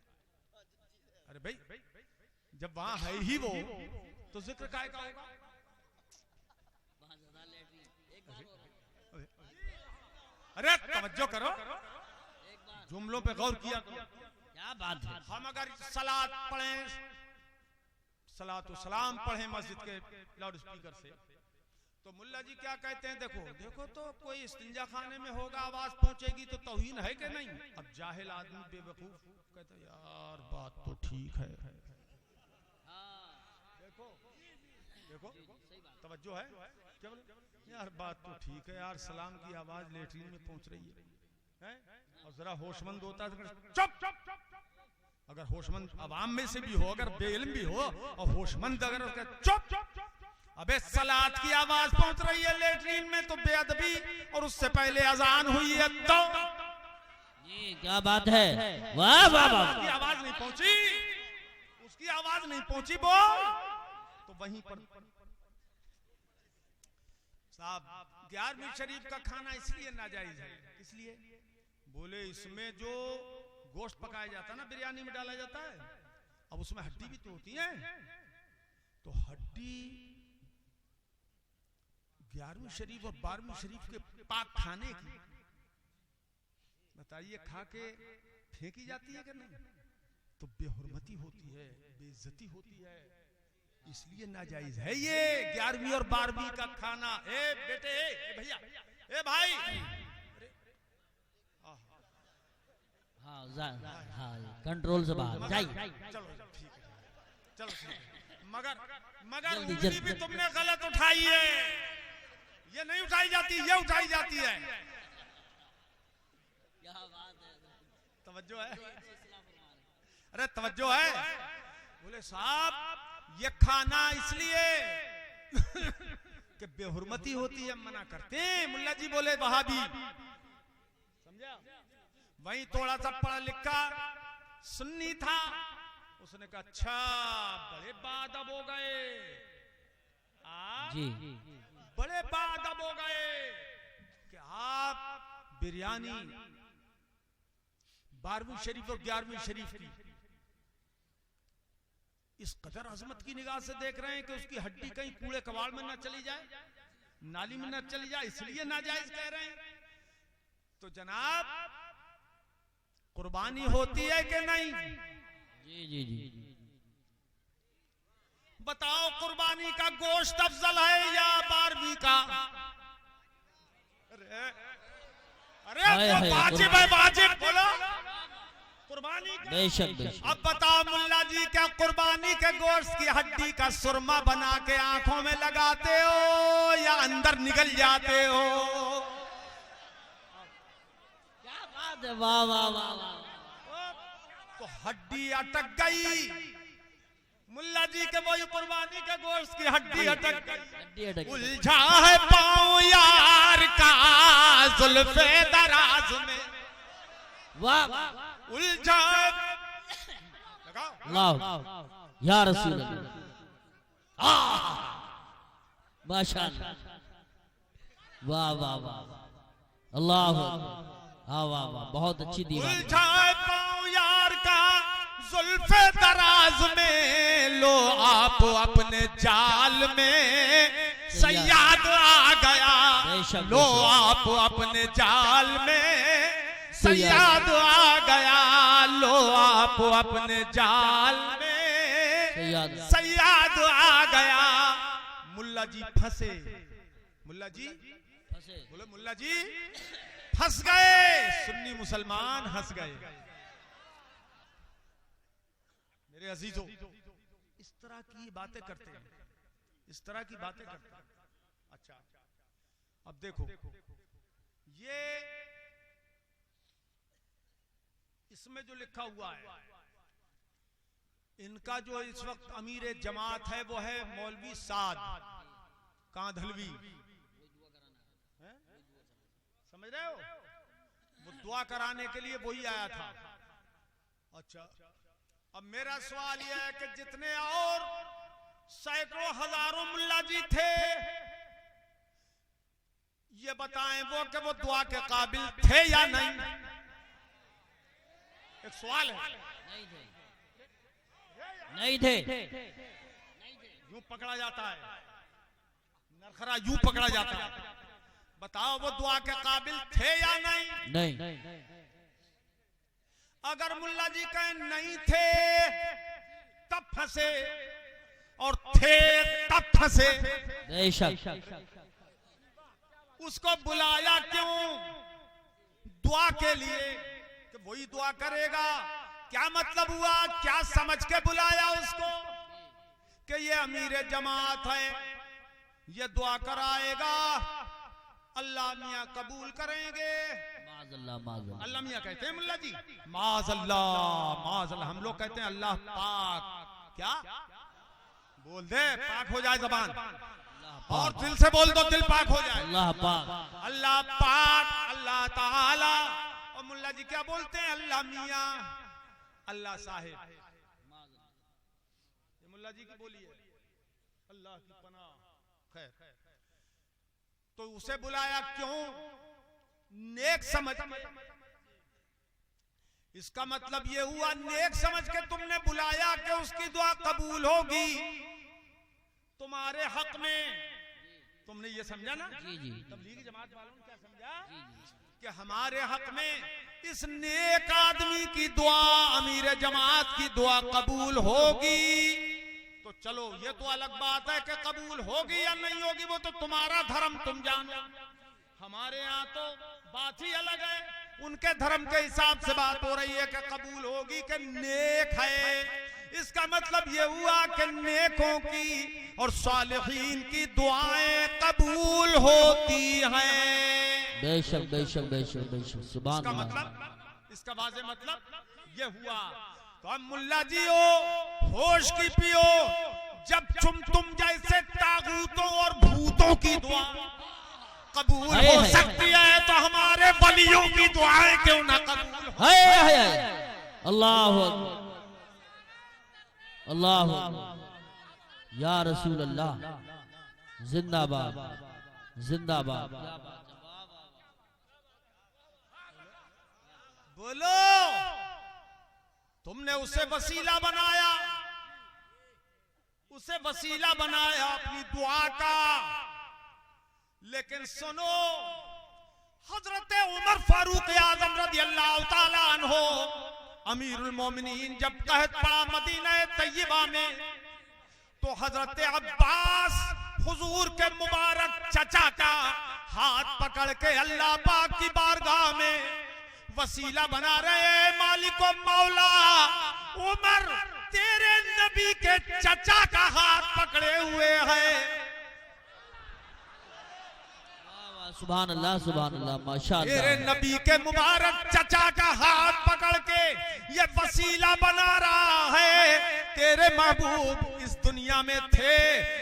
Speaker 1: अरे भाई जब वहां है ही वो तो जिक्र काहे का होगा? अरे तवज्जो करो, जुमलों पे गौर किया करो।
Speaker 3: क्या बात है।
Speaker 1: हम अगर सलात पढ़ें, सलात व सलाम पढ़ें मस्जिद के लाउड स्पीकर से, तो मुल्ला जी क्या कहते हैं? देखो देखो तो कोई इस्तिंजा खाने में होगा, आवाज पहुंचेगी तो तौहीन है कि नहीं? अब जाहिल आदमी बेवकूफ कहता है यार बात तो ठीक है। देखो देखो तवज्जो है क्या बोले? यार बात तो ठीक है यार, सलाम की आवाज लेटरिन में पहुंच रही है और जरा होशमंद होता है चुप। अगर होशमंद अवाम में से भी हो, अगर बेइल्म भी हो और होशमंद अगर चुप। अबे सलात की आवाज पहुंच रही है लेटरिन में तो बेअदबी, और उससे पहले अजान हुई है तो
Speaker 3: ये क्या बात है। वाह वाह वाह।
Speaker 1: उसकी आवाज नहीं पहुंची, उसकी आवाज नहीं पहुंची बोल तो वहीं पर साहब 11वीं शरीफ का खाना इसलिए नाजायज है। इसलिए बोले इसमें जो गोश्त पकाया जाता है ना, बिरयानी में डाला जाता है, अब उसमें हड्डी भी तो होती है, तो हड्डी 11वीं शरीफ और 12वीं शरीफ के पाक खाने की बताइए, खा के फेंकी जाती है कि नहीं? तो बेहुरमती होती है, बेइज्जती होती है, इसलिए नाजायज है ये 11वीं और 12वीं का खाना। ए बेटे, ए भैया, ए भाई,
Speaker 3: हाँ कंट्रोल से बाहर जाइए।
Speaker 1: चलो ठीक है, चलो ठीक है। मगर
Speaker 3: जल्दी,
Speaker 1: उंगली
Speaker 3: जल्दी।
Speaker 1: भी तुमने गलत उठाई है, ये नहीं उठाई जाती, ये उठाई जाती है। तवज्जो है, अरे तवज्जो है। बोले साहब ये खाना इसलिए कि बेहुरमती होती है, मना करते। मुल्ला जी बोले वहाबी, समझा? वहीं थोड़ा सा पढ़ा लिखा सुन्नी था, उसने कहा अच्छा बड़े बादब हो गए,
Speaker 3: जी
Speaker 1: बड़े बादब हो गए कि आप बिरयानी 12वीं शरीफ और 11वीं शरीफ की इस कदर अजमत की निगाह से देख रहे हैं कि उसकी हड्डी कहीं कूड़े कबाड़ में ना चली जाए, नाली में ना चली जाए, इसलिए नाजायज कह रहे हैं। तो जनाब कुर्बानी होती है कि नहीं?
Speaker 3: जी जी जी
Speaker 1: बताओ, कुर्बानी का गोश्त अफजल है या 12वीं का? अरे
Speaker 3: हाय, हाय,
Speaker 1: वाजिब है, वाजिब बोलो कुर्बानी का।
Speaker 3: बेशक बेशक।
Speaker 1: अब बताओ मुल्ला जी, क्या कुर्बानी के गोश्त की हड्डी का सुरमा बना के आंखों में लगाते हो या अंदर निकल जाते हो?
Speaker 3: क्या बात है, वाह वाह वाह वाह।
Speaker 1: तो हड्डी अटक गई, मुल्ला जी के वही कुर्बानी के गोश्त की हड्डी अटक गई।
Speaker 3: हड्डी अटक गई।
Speaker 1: उलझा है पाँव यार का जुल्फे दराज में,
Speaker 3: वाह वाह
Speaker 1: उलझा है।
Speaker 3: अल्लाह या रसूल अल्लाह, माशाअल्लाह, वाह वाह वाह, अल्लाह, हाँ वाह वाह, बहुत अच्छी दीवार।
Speaker 1: उलझा है पाँव यार का जुल्फे दराज में, लो आप अपने जाल में सयाद आ गया, लो आप अपने जाल में सयाद आ गया, लो आप अपने जाल में सयाद आ गया। मुल्ला जी फंसे, मुल्ला जी बोले मुल्ला जी फंस गए, सुन्नी मुसलमान हंस गए। मेरे अजीजों, इस तरह की बातें करते हैं, इस तरह की बातें करते हैं। अच्छा, अब देखो ये इसमें जो लिखा हुआ है, इनका जो इस वक्त अमीर जमात है वो है मौलवी साद कांधलवी, समझ रहे हो? वो दुआ कराने के लिए वही आया था। अच्छा, अब मेरा सवाल यह है कि जितने और सैकड़ों हजारों मुल्ला जी थे, ये बताएं वो कि वो दुआ के काबिल थे या नहीं? एक सवाल है।
Speaker 3: नहीं थे।
Speaker 1: यूं पकड़ा जाता है, नरखरा यूं पकड़ा जाता है। बताओ वो दुआ के काबिल थे या नहीं?
Speaker 3: नहीं।
Speaker 1: अगर मुल्ला जी कहें नहीं थे तब फंसे, और थे तब फंसे,
Speaker 3: बेशक।
Speaker 1: उसको बुलाया क्यों दुआ के लिए? कि वही दुआ करेगा, क्या मतलब हुआ? क्या समझ के बुलाया उसको कि ये अमीर जमात है, ये दुआ कराएगा, अल्लाह मियाँ कबूल करेंगे। अल्लाह मियाँ कहते हैं मुल्ला जी, माज़अल्लाह माज़अल्लाह। हम लोग कहते हैं अल्लाह पाक। क्या बोल दे, पाक हो जाए जबान, और दिल से बोल दो, दिल पाक हो जाए।
Speaker 3: अल्लाह पाक,
Speaker 1: अल्लाह पाक, अल्लाह ताला। और मुल्ला जी क्या बोलते हैं? अल्लाह मियाँ, अल्लाह साहिब। ये मुल्ला जी की बोली है, अल्लाह की पनाह। खैर, तो उसे बुलाया क्यों? नेक समझ। इसका मतलब ये हुआ नेक समझ के तुमने बुलाया कि उसकी दुआ कबूल होगी तुम्हारे हक में। तुमने ये समझा ना?
Speaker 3: जी जी।
Speaker 1: तबलीगी जमात वालों ने क्या समझा? कि हमारे हक में इस नेक आदमी की दुआ, अमीर जमात की दुआ कबूल होगी। तो चलो ये तो अलग बात है कि कबूल होगी या नहीं होगी, वो तो तुम्हारा धर्म, तुम जानो। हमारे यहाँ तो बात ही अलग है, उनके धर्म के हिसाब से बात हो रही है कि कबूल होगी कि नेक है। इसका मतलब ये हुआ कि नेकों की और सालिहीन की दुआएं कबूल होती हैं।
Speaker 3: बेशक बेशक बेशक बेशक, सुभान
Speaker 1: इसका
Speaker 3: अल्लाह।
Speaker 1: मतलब, इसका वाज़े मतलब ये हुआ। तो अब मुल्ला जी हो, होश की पियो, जब तुम जैसे तागूतों और भूतों की दुआ कबूल हो सकती है, तो हमारे वलियों की दुआएं क्यों ना कबूल हो?
Speaker 3: अल्लाह अल्लाह या रसूल अल्लाह, जिंदाबाद जिंदाबाद।
Speaker 1: बोलो, तुमने उसे वसीला बनाया, उसे वसीला बनाया अपनी दुआ का। लेकिन सुनो, हजरत उमर फारूक आजम रज़ी अल्लाह ताला अन्हो अमीरुल मोमिनीन जब कहत पड़ा मदीना तैयबा में, तो हजरत अब्बास हुजूर के मुबारक चचा का हाथ पकड़ के अल्लाह पाक की बारगाह में वसीला बना रहे। मालिक मौला, उमर तेरे नबी के चचा का हाथ पकड़े हुए हैं।
Speaker 3: सुभान अल्लाह सुभान अल्लाह, माशाअल्लाह।
Speaker 1: तेरे नबी के मुबारक चचा का हाथ पकड़ के ये वसीला बना रहा है। तेरे महबूब इस दुनिया में थे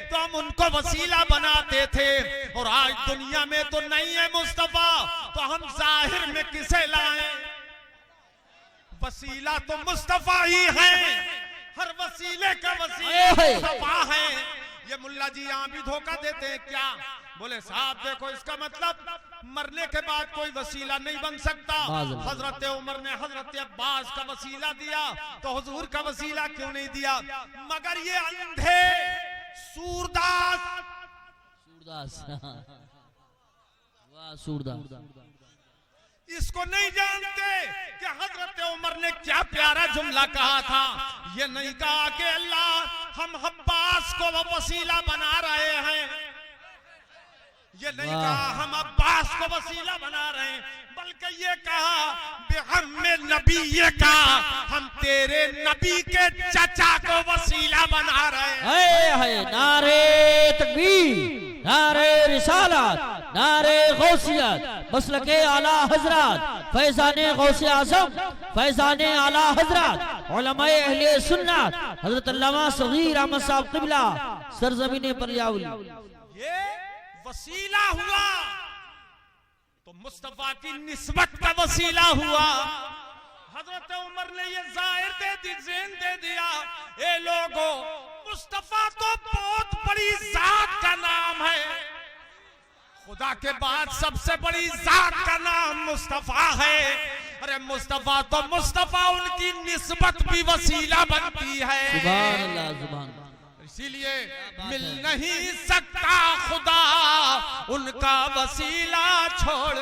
Speaker 1: तो हम उनको वसीला बनाते थे, और आज दुनिया में तो नहीं है मुस्तफा, तो हम जाहिर में किसे लाएं? वसीला तो मुस्तफा ही है, हर वसीले का वसीला मुस्तफा है। ये मुल्ला जी यहाँ भी धोखा देते हैं क्या? बोले साहब देखो, इसका मतलब मरने के बाद कोई वसीला नहीं बन सकता। हजरत उमर ने हजरत अब्बास का वसीला दिया, तो हुजूर का वसीला क्यों नहीं दिया? मगर ये अंधे सूरदास
Speaker 3: वाह सूरदास
Speaker 1: इसको नहीं जानते कि हजरत उमर ने क्या प्यारा जुमला कहा था। ये नहीं कहा कि अल्लाह हम अब्बास को वसीला बना रहे हैं, ये नहीं कहा हम अब्बास को वसीला बना रहे हैं, बल्कि ये कहा बेहम्मे नबी, ये कहा हम तेरे नबी के चचा को वसीला बना रहे हैं।
Speaker 3: नारे तकबीर, नारे रिसालत, नारे गौसियत, मसलके आला हजरत फैजाने गौसे आजम, फैजाने आला हजरत उलमाए अहले सुन्नत हजरत अल्लामा सगीर अहमद साहब क़िबला सरजमीने बलियाउल।
Speaker 1: ये वसीला हुआ तो मुस्तफा की निस्बत का वसीला हुआ। हजरत उमर ने ये जाहिर दे दिया, ए लोगों, मुस्तफा तो बहुत बड़ी जात का नाम है, खुदा के बाद सबसे बड़ी जात का नाम मुस्तफा है। अरे मुस्तफा तो मुस्तफा, उनकी निस्बत भी वसीला बनती है।
Speaker 3: सुभान अल्लाह सुभान अल्लाह।
Speaker 1: इसीलिए मिल नहीं सकता खुदा उनका वसीला छोड़,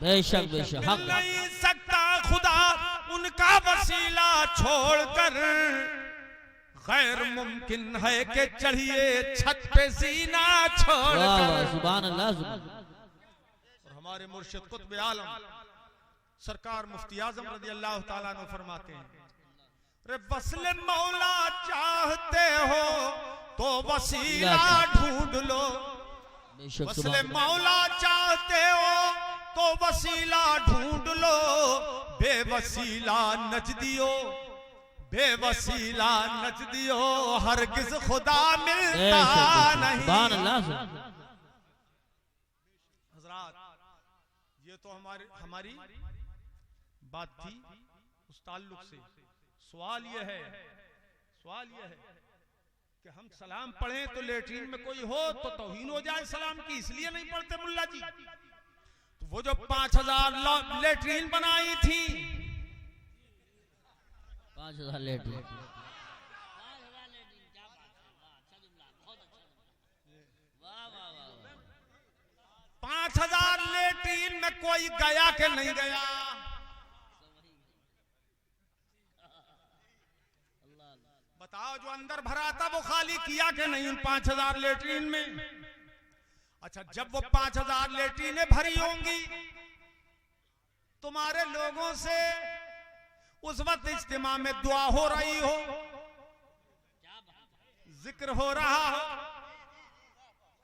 Speaker 3: बेशक बेशक,
Speaker 1: मिल नहीं सकता खुदा उनका वसीला छोड़कर। गैर मुमकिन है कि चढ़िए छत पे सीना छोड़कर।
Speaker 3: सुभान अल्लाह सुभान।
Speaker 1: और हमारे मुर्शिद कुतुब आलम सरकार मुफ्ती आजम रज़ी अल्लाह ताला अन्हु फरमाते हैं, रे वस्ल मौला चाहते हो तो वसीला ढूंढ लो, वस्ल मौला चाहते हो तो वसीला ढूंढ लो, बेवसीला नजदियो, बेवसीला नजदियो, हरगिज खुदा मिलता नहीं। हजरात, ये तो हमारी बात थी उस ताल्लुक से। सवाल यह है कि हम सलाम पढ़ें तो लेटरिन में कोई हो तो तौहीन हो जाए सलाम की, इसलिए नहीं पढ़ते मुल्ला जी। तो वो जो 5000 लेटरिन बनाई थी,
Speaker 3: 5000 लेटरिन,
Speaker 1: 5000 लेटरिन में कोई गया कि नहीं गया? बताओ, जो अंदर भरा था वो खाली किया कि नहीं उन 5000 लेटरिन में? अच्छा, जब वो 5000 लेटरिनें भरी होंगी, तुम्हारे लोगों से उस वक्त इज्तिमा में दुआ हो रही हो, जिक्र हो रहा हो,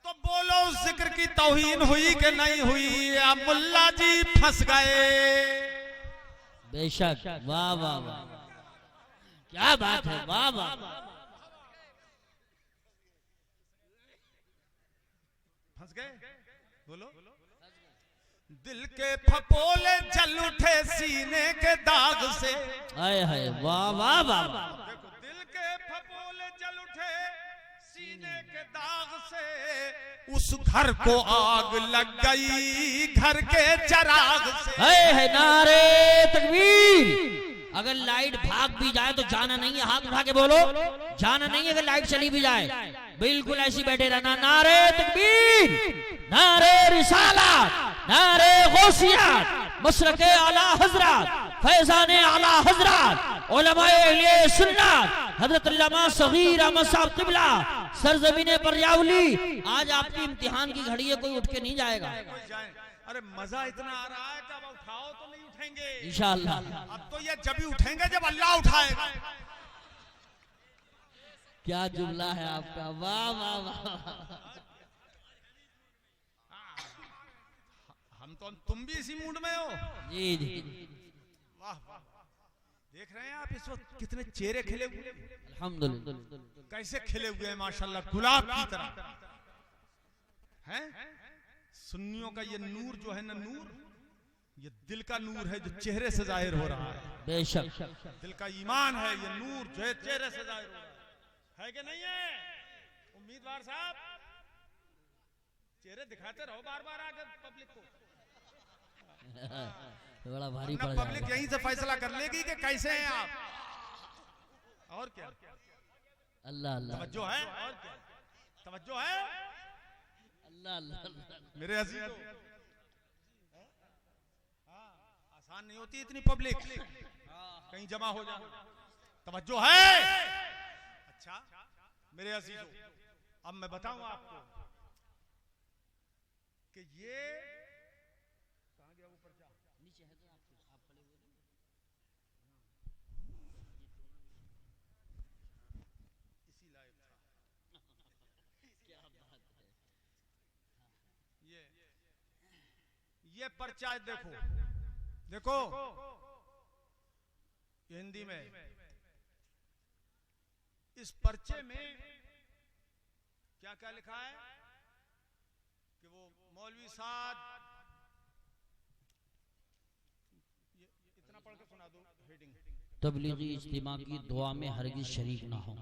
Speaker 1: तो बोलो उस जिक्र की तौहीन हुई कि नहीं हुई? या मुल्ला जी फंस गए?
Speaker 3: बेशक, वाह वाह वाह, क्या बात है, वाह वाह।
Speaker 1: फंस गए? बोलो। दिल के फपोले जल उठे सीने के दाग से।
Speaker 3: हाय हाय, वाह वाह वाह।
Speaker 1: देखो, दिल के फपोले जल उठे सीने के दाग से, उस घर को आग लग गई घर के चिराग से।
Speaker 3: हाय हाय, नारे तकबीर। अगर लाइट भाग भी जाए तो जाना नहीं है, हाथ उठा के बोलो, जाना नहीं है। अगर लाइट चली भी जाए बिल्कुल ऐसी बैठे रहना। नारे तकबीर, नारे रिसालत, नारे गौसियत, मसलके आला हजरत, फैजाने आला हजरत, उलमाए अहले सुन्नत, हजरत अल्लामा सगीर अहमद साहब क़िबला, सरजमीने परयावली। आज आपकी इम्तिहान की घड़ी है, कोई उठ के नहीं जाएगा।
Speaker 1: अरे मजा इतना आ रहा है, कब उठाओ तो नहीं उठेंगे
Speaker 3: इंशाअल्लाह।
Speaker 1: अब तो ये जब भी उठेंगे जब अल्लाह उठाएगा।
Speaker 3: क्या जुमला है आपका, वाह वाह वाह।
Speaker 1: हम तो, तुम भी इसी मूड में हो?
Speaker 3: जी जी,
Speaker 1: वाह वाह। देख रहे हैं आप इस वक्त कितने चेहरे खिले हुए,
Speaker 3: अल्हम्दुलिल्लाह।
Speaker 1: कैसे खिले हुए हैं माशाल्लाह, गुलाब की तरह हैं। सुन्नियों का ये नूर जो है ना, नूर ये दिल का नूर है जो चेहरे से जाहिर हो रहा है।
Speaker 3: बेशक,
Speaker 1: दिल का ईमान है ये नूर जो है चेहरे से जाहिर हो रहा है कि नहीं है? उम्मीदवार साहब, चेहरे दिखाते रहो बार बार आकर पब्लिक को,
Speaker 3: बड़ा भारी पड़
Speaker 1: पब्लिक
Speaker 3: जाएगा।
Speaker 1: यहीं से फैसला कर लेगी कि कैसे हैं आप। और क्या
Speaker 3: अल्लाह अल्लाह,
Speaker 1: तवज्जो है? और क्या तवज्जो है?
Speaker 3: अल्लाह अल्लाह।
Speaker 1: मेरे अजीजों, आसान नहीं होती इतनी पब्लिक कहीं जमा हो जाए। तवज्जो है? अच्छा मेरे अजीजों, अब मैं बताऊं आपको कि ये कहां गया वो पर्चा?
Speaker 3: नीचे है तो आप खड़े हुए
Speaker 1: इसी लायक था।
Speaker 3: क्या बात है।
Speaker 1: ये पर्चा है, देखो देखो, ये हिंदी में। इस पर्चे में क्या क्या लिखा है कि वो मौलवी साहब, इतना पढ़ के सुना दो हेडिंग।
Speaker 3: तबलीगी इज्तिमा की दुआ में हरगिज शरीक ना हो।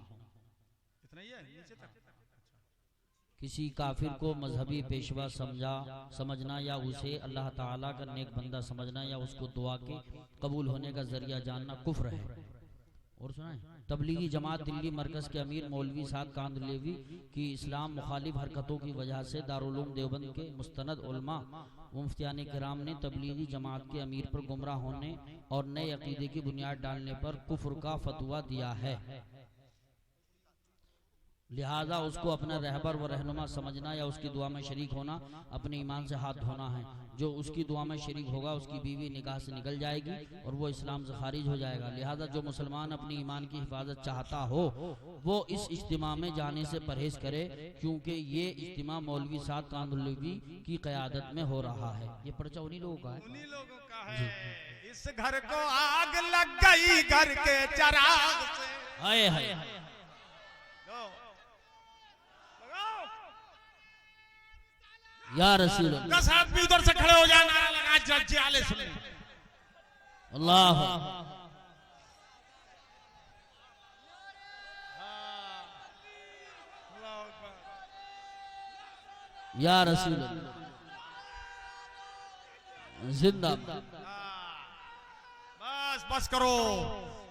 Speaker 1: इतना ही है, नीचे तक।
Speaker 3: किसी काफिर को मजहबी पेशवा समझना या उसे अल्लाह ताला का नेक बंदा समझना या उसको दुआ के कबूल होने का जरिया जानना कुफ्र है। और सुनाए, तबलीगी जमात दिल्ली मरकज के अमीर मौलवी साद कांदलेवी की इस्लाम मुखालिफ हरकतों की वजह से दारुल उलूम देवबंद के मुस्तनद उलमा व मुफ्तियान किराम ने तबलीगी जमात के अमीर पर गुमराह होने और नए अकीदे की बुनियाद डालने पर कुफ्र का फतवा दिया है। लिहाजा उसको अपना रहबर व रहनुमा समझना या उसकी दुआ में शरीक होना अपने ईमान से हाथ धोना है। जो उसकी दुआ में शरीक होगा उसकी बीवी निकाह से निकल जाएगी और वो इस्लाम से खारिज हो जाएगा। लिहाजा जो मुसलमान अपनी ईमान की हिफाजत चाहता हो वो इस इज्तिमा में जाने से परहेज करे, क्योंकि ये इज्तिमा मौलवी साद कांदलवी की क़यादत में हो रहा है। ये पर्चा उन्हीं लोगों का है,
Speaker 1: उन्हीं लोगों का है। इस घर को आग लग गई घर के चिराग से।
Speaker 3: हाय हाय, या रसूल अल्लाह।
Speaker 1: 10 आदमी उधर से खड़े हो जाना, लगा जज्जे आले सुने।
Speaker 3: अल्लाह या रसूल अल्लाह, जिंदाबाद।
Speaker 1: बस बस करो।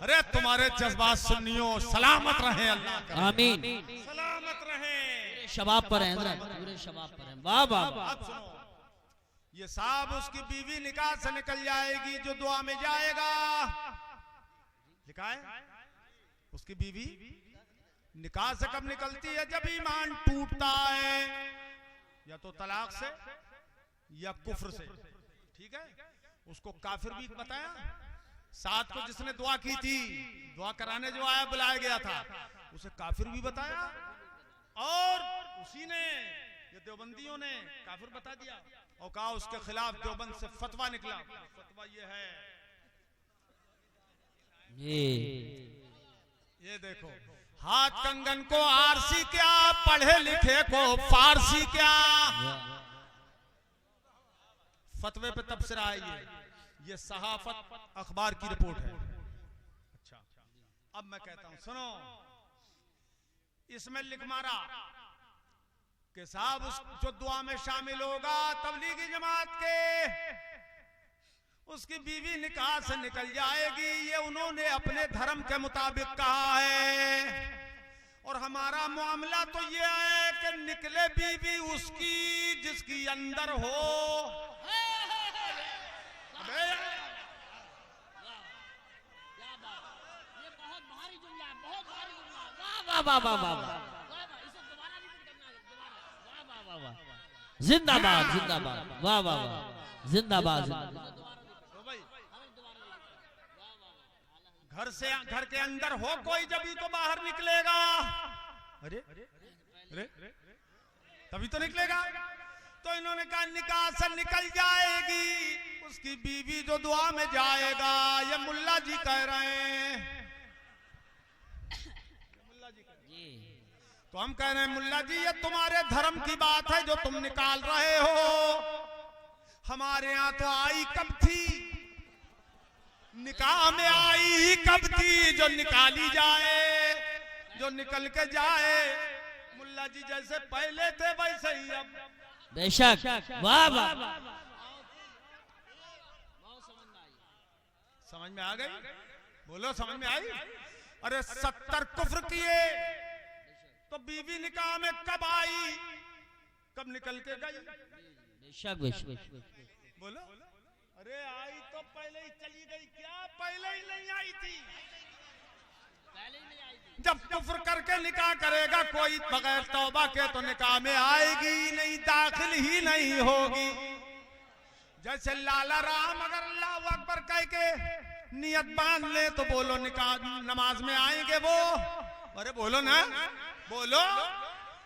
Speaker 1: अरे तुम्हारे जज्बात सुन्नियों सलामत रहे, अल्लाह का
Speaker 3: आमीन।
Speaker 1: सलामत रहे।
Speaker 3: शबाब पर हैं, पूरे शबाब पर हैं। वाह वाह वाह।
Speaker 1: अब सुनो, ये साहब उसकी बीवी निकाह से निकल जाएगी जो दुआ में जाएगा। लिखा है उसकी बीवी निकाह से कब निकलती है? जब ईमान टूटता है, या तो तलाक से या कुफ्र से। ठीक है, उसको काफिर भी बताया। साथ को जिसने दुआ की थी, दुआ कराने जो आया बुलाया गया था, उसे काफिर भी बताया। और उसी ने, ये देवबंदियों ने काफिर बता दिया और कहा उसके खिलाफ देवबंद से फतवा निकला। फतवा ये है, ये देखो, हाथ कंगन को आरसी क्या, पढ़े लिखे को फारसी क्या। फतवे पे तबसरा है ये सहाफत अखबार की रिपोर्ट है। अच्छा, अब मैं कहता हूं सुनो, इसमें लिख मारा कि साहब उस जो दुआ में शामिल होगा तबलीगी जमात के, उसकी बीवी निकाह से निकल जाएगी। ये उन्होंने अपने धर्म के मुताबिक कहा है। और हमारा मामला तो ये है कि निकले बीवी उसकी जिसकी अंदर हो।
Speaker 3: जिंदाबाद जिंदाबाद, वाह वाह वाह, जिंदाबाद।
Speaker 1: घर के अंदर हो कोई जब तो बाहर निकलेगा। अरे अरे तभी तो निकलेगा। तो इन्होंने कहा निकाह से निकल जाएगी उसकी बीवी जो दुआ में जाएगा। ये मुल्ला जी कह रहे हैं। तो हम कह रहे हैं मुल्ला जी ये तुम्हारे धर्म की बात है जो तुम निकाल रहे हो। हमारे यहाँ तो आई कब थी, निकाह में आई ही कब थी जो निकाली जाए, जो निकल के जाए। मुल्ला जी जैसे पहले थे वैसे ही अब।
Speaker 3: बेशक, वाह वाह।
Speaker 1: समझ में आ गई? बोलो समझ में आई? अरे 70 कुफ्र किए तो बीवी निकाह में कब आई, कब निकल के गई?
Speaker 3: बेशक बेशक।
Speaker 1: बोलो। अरे आई तो पहले ही चली गई क्या? पहले ही नहीं आई थी। जब कुफ्र करके निकाह करेगा कोई बगैर तौबा के तो निकाह में आएगी नहीं, दाखिल ही नहीं होगी। जैसे लाला राम अगर अल्लाहु अकबर कह के नियत बांध ले तो बोलो निकाह नमाज में आएंगे वो? अरे बोलो ना, बोलो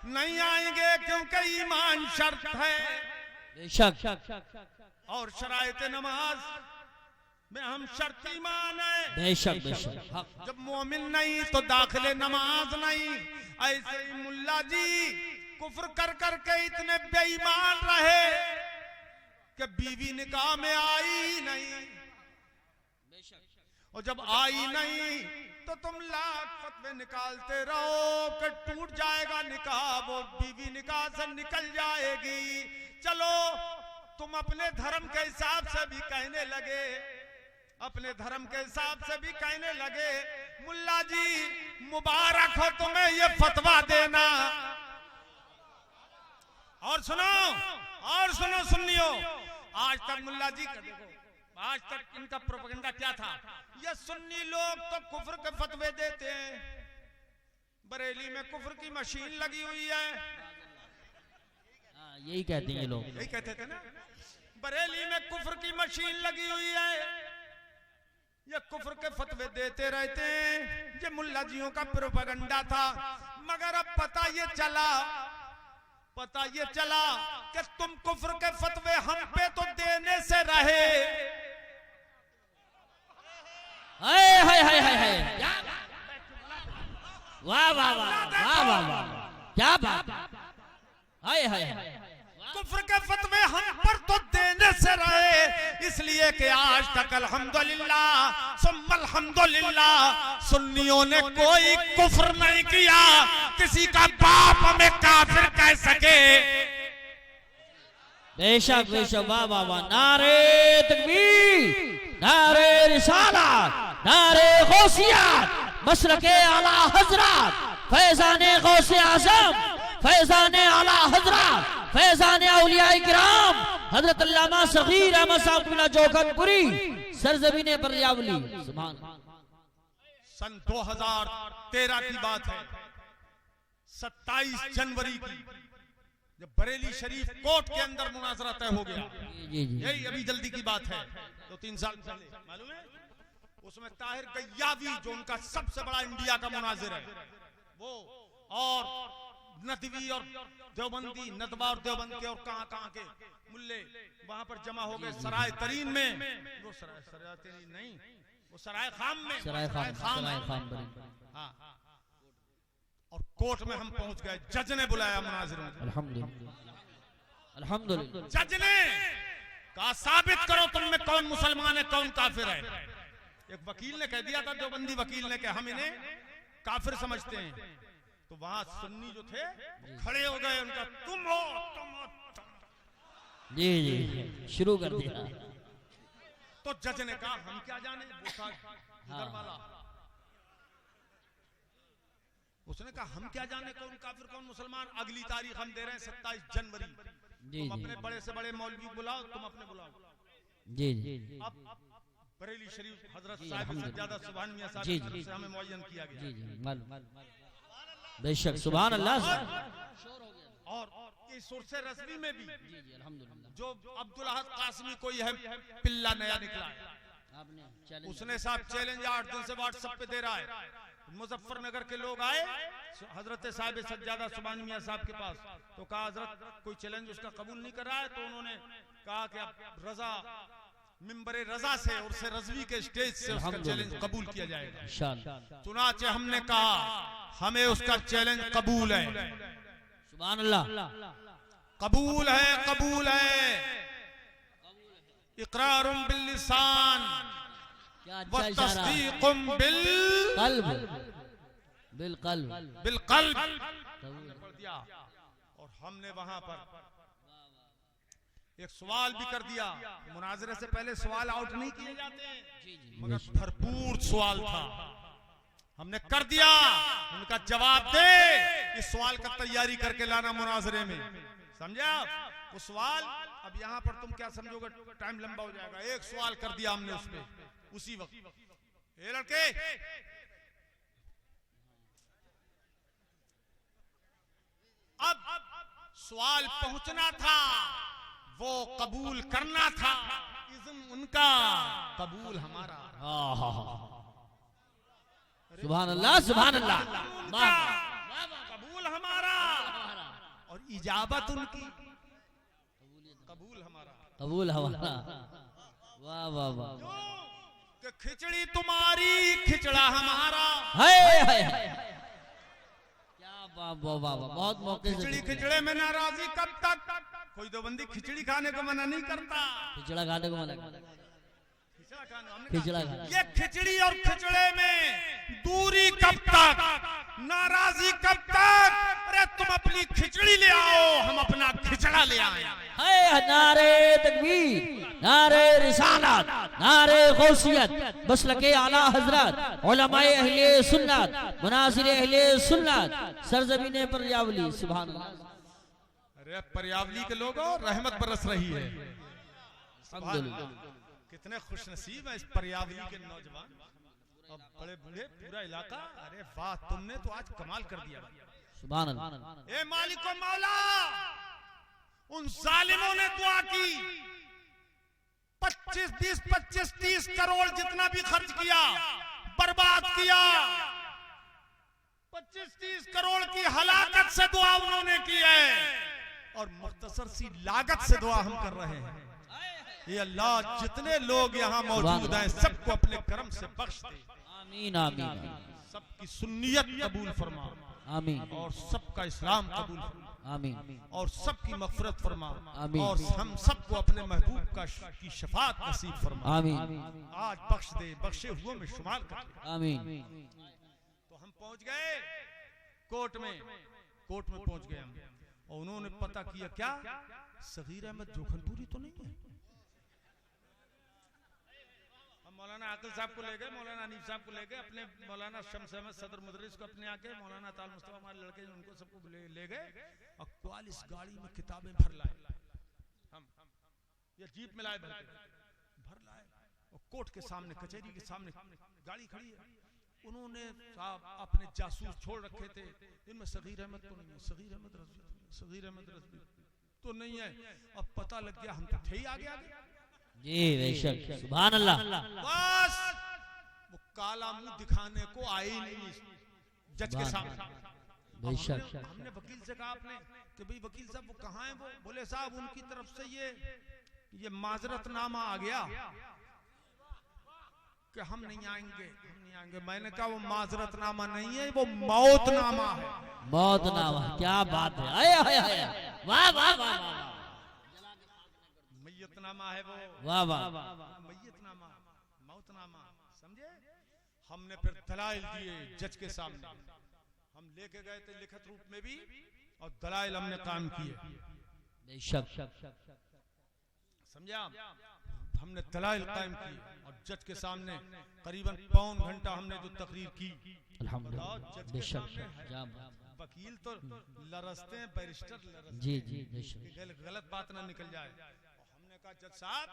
Speaker 1: नहीं आएंगे क्योंकि ईमान शर्त है।
Speaker 3: बेशक।
Speaker 1: और शरायत नमाज में हम शर्त ईमान है।
Speaker 3: बेशक बेशक।
Speaker 1: जब मोमिन नहीं तो दाखिले नमाज नहीं। ऐसे ही मुल्ला जी कुफ्र कर कर के इतने बेईमान रहे कि बीवी निकाह में आई नहीं। और जब आई नहीं तो तुम लाख फतवे निकालते रहो कि टूट जाएगा निकाह, वो बीवी निकाह से निकल जाएगी। चलो तुम अपने धर्म के हिसाब से भी कहने लगे, अपने धर्म के हिसाब से भी कहने लगे। मुल्ला जी मुबारक हो तुम्हें ये फतवा देना। और सुनो सुनियो, आज तक मुल्ला जी का देखो, आज तक इनका प्रोपेगेंडा क्या था? ये सुन्नी लोग तो कुफ्र के फतवे देते हैं। बरेली में कुफ्र की मशीन लगी हुई है।
Speaker 3: यही कहते हैं ये लोग,
Speaker 1: यही कहते थे ना, बरेली में कुफ्र की मशीन लगी हुई है। ये कुफ्र के फतवे देते रहते हैं। ये मुल्ला जियों का प्रोपेगेंडा था। मगर अब पता ये चला कि तुम कुफ्र के फतवे हम पे तो देने से रहे।
Speaker 3: हाय हाय हाय हाय हाय, वाह वाह वाह वाह वाह, क्या बात। हाय हाय हाय,
Speaker 1: कुफ्र के फतवे हम पर तो देने से रहे। इसलिए कि आज तक अल्हम्दुलिल्लाह सुम्मा अल्हम्दुलिल्लाह सुन्नियों ने कोई कुफ्र नहीं किया। किसी का बाप हमें काफिर कह सके।
Speaker 3: बेशक बेशक, वाह वाह वाह। नारे तकबीर, नारे रिसालत, नारे गौसियत, मसलके आला हजरत फैजाने गौसे आजम फैजान आला हजरत, फैजान औलिया किराम हजरत अल्लामा सगीर अहमद साहब क़िबला जोकतपुरी सरजमीन बरियावली। सुभान अल्लाह।
Speaker 1: सन 2013 की बात है, 27 जनवरी की, जब बरेली शरीफ कोर्ट के अंदर मुनाजरा तय हो गया।
Speaker 3: जी जी
Speaker 1: यही अभी जल्दी की बात है, 2-3 साल पहले, मालूम है? उसमें ताहिर गैयावी जो उनका सबसे बड़ा इंडिया का मुनाजिर है वो, और नदवी और देवबंदी, नदवा और देवबंद के और कहां के मुल्ले वहां पर जमा हो गए सराय तरीन में। वो सराय तरीन नहीं, वो सराय खाम में,
Speaker 3: सराय खाम
Speaker 1: हाँ। और कोर्ट में हम पहुंच गए, जज ने बुलाया मुनाजिरों को।
Speaker 3: अल्हम्दुलिल्लाह अल्हम्दुलिल्लाह।
Speaker 1: जज ने कहा साबित करो तुम में कौन मुसलमान है कौन काफिर है। एक वकील ने कह दिया था, देवबंदी वकील ने, कि हम इन्हें काफिर समझते हैं। तो वहां सुन्नी जो थे खड़े हो गए, उनका तुम हो, तुम हो, तुम हो।
Speaker 3: जी जी शुरू कर दिया।
Speaker 1: तो जज ने कहा हम क्या जाने, वो था उधर वाला, उसने कहा हम क्या जाने कौन काफिर कौन मुसलमान, अगली तारीख हम दे रहे हैं 27 जनवरी। तुम अपने बड़े से बड़े मौलवी बुलाओ, तुम अपने बुलाओ।
Speaker 3: जी जी
Speaker 1: अब बरेली शरीफ हजरत साहिब सज्जादा सुभान मियां साहब की तरफ से हमें मुअय्यन किया गया।
Speaker 3: जी जी बेशक सुभान अल्लाह।
Speaker 1: और इस सुर से रज़वी में भी
Speaker 3: जी जी अल्हम्दुलिल्लाह।
Speaker 1: जो अब्दुल अहद कासमी कोई है पिल्ला नया निकला है, उसने साहब चैलेंज 8 दिन से व्हाट्सएप पे दे रहा है। मुजफ्फरनगर के लोग आए हजरत साहिब सज्जादा सुभान मियां साहब के पास, तो कहा हजरत कोई चैलेंज उसका कबूल नहीं कर रहा है। तो उन्होंने कहा कि अब रजा मिंबरे रजा से और से रज़वी के स्टेज से उसका चैलेंज कबूल किया जाएगा। चुनाचे हमने कहा हमें उसका चैलेंज कबूल है।
Speaker 3: सुभान अल्लाह।
Speaker 1: कबूल है, कबूल है। इकरारुम बिल लिसान व तस्दीकुम बिल कल्ब। और हमने वहां पर एक सवाल भी कर दिया। मुनाजरे से पहले सवाल आउट नहीं किए जाते हैं, मगर भरपूर सवाल था, हमने कर दिया। उनका जवाब दे, इस सवाल का तैयारी करके लाना मुनाजरे में, समझा? वो सवाल अब यहाँ पर तुम क्या समझोगे, टाइम लंबा हो जाएगा। एक सवाल कर दिया हमने उसमें उसी वक्त, ये लड़के अब सवाल पहुंचना था, वो कबूल करना था। इज़्म उनका, कबूल हमारा।
Speaker 3: सुभान अल्लाह सुभान अल्लाह।
Speaker 1: कबूल हमारा और इजाबत उनकी, कबूल हमारा,
Speaker 3: कबूल हमारा। वाह वाह वाह।
Speaker 1: कि खिचड़ी तुम्हारी खिचड़ा हमारा।
Speaker 3: क्या वाह वाह वाह, बहुत मौके से।
Speaker 1: खिचड़ी खिचड़े में नाराजी कब तक? कोई देवबंदी खिचड़ी खाने को मना नहीं करता,
Speaker 3: खिचड़ा खाने को मना,
Speaker 1: खिचड़ा खाने। ये खिचड़ी और खिचड़े में दूरी कब तक, नाराजी कब तक? अरे तुम अपनी खिचड़ी ले आओ, हम अपना खिचड़ा ले आए।
Speaker 3: नारे तकबीर, नारे रिसालत, नारे गौसियत, मसलके आला हजरत, उलमाए अहले सुन्नत, मुनासिर अहले सुन्नत, सरजमीने बरियावली। सुभान अल्लाह।
Speaker 1: अरे परियावली के लोगों, रहमत बरस रही है। कितने खुशनसीब है इस परियावली के नौजवान और बड़े बूढ़े, पूरा इलाका। अरे वाह, तुमने तो आज कमाल कर दिया।
Speaker 3: सुभान अल्लाह।
Speaker 1: ए मालिक व मौला, उन जालिमों ने दुआ की, 25-30 करोड़ जितना भी खर्च किया, बर्बाद किया। 25-30 करोड़ की हलाकत से दुआ उन्होंने की है, और मुख्तसर सी लागत से दुआ हम कर रहे हैं। ये अल्लाह जितने लोग यहाँ मौजूद हैं सबको अपने करम से बख्श दे।
Speaker 3: आमीन आमीन।
Speaker 1: सबकी सुन्नियत कबूल फरमा,
Speaker 3: आमीन।
Speaker 1: और सबका इस्लाम कबूल फरमा,
Speaker 3: आमीन।
Speaker 1: और सबकी मग़फ़िरत फरमा,
Speaker 3: आमीन।
Speaker 1: और हम सबको अपने महबूब की शफाअत नसीब फरमा।
Speaker 3: आमीन।
Speaker 1: आज बख्श दे, बख्शे हुए में शुमार कर दे।
Speaker 3: आमीन।
Speaker 1: तो हम पहुंच गए कोर्ट में, कोर्ट में पहुंच गए हम, और उन्होंने पता किया क्या, सगीर अहमद जोखनपुरी तो नहीं है। हम मौलाना आकिल साहब को ले गए, मौलाना अनीफ साहब को ले गए, अपने मौलाना शम्स अहमद सदर मुदरिस को अपने आके, मौलाना ताल मुस्तफा हमारे लड़के उनको सबको ले गए और 44 गाड़ी में किताबें भर लाए। हम ये जीप में लाए भर लाए और कोर्ट के सामने, कचहरी के सामने गाड़ी खड़ी है। उन्होंने साहब अपने जासूस छोड़ रखे थे, इनमें सगीर अहमद तो नहीं है, सगीर अहमद रज़वी तो नहीं है। अब पता लग गया हम तो थे ही आगे
Speaker 3: जी बेशक, सुभान अल्लाह।
Speaker 1: बस वो काला मुंह दिखाने को आए ही नहीं जज के सामने।
Speaker 3: बेशक
Speaker 1: हमने वकील से कहा आपने कि भाई वकील साहब वो कहाँ हैं? वो बोले साहब उनकी तरफ से ये माजरतनामा आ गया कि हम नहीं आएंगे। मैंने कहा वो माजरतनामा नहीं है, वो मौतनामा है।
Speaker 3: मौतनामा, क्या बात है, आया आया आया, वाह वाह वाह,
Speaker 1: मैयतनामा है वो,
Speaker 3: वाह वाह,
Speaker 1: मैयतनामा, मौतनामा, समझे? हमने फिर दलाइल दिए जज के सामने, हम लेके गए थे लिखित रूप में भी और दलाइल हमने काम किए।
Speaker 3: बेशक
Speaker 1: समझा? हमने दलाइल कायम की और जज के सामने करीबन पौन घंटा हमने जो तकरीर की।
Speaker 3: अल्हम्दुलिल्लाह, बेशक
Speaker 1: वकील तो लरसते हैं, बैरिस्टर लरसते हैं
Speaker 3: जी जी बेशक,
Speaker 1: गलत बात ना निकल जाए। हमने कहा जज साहब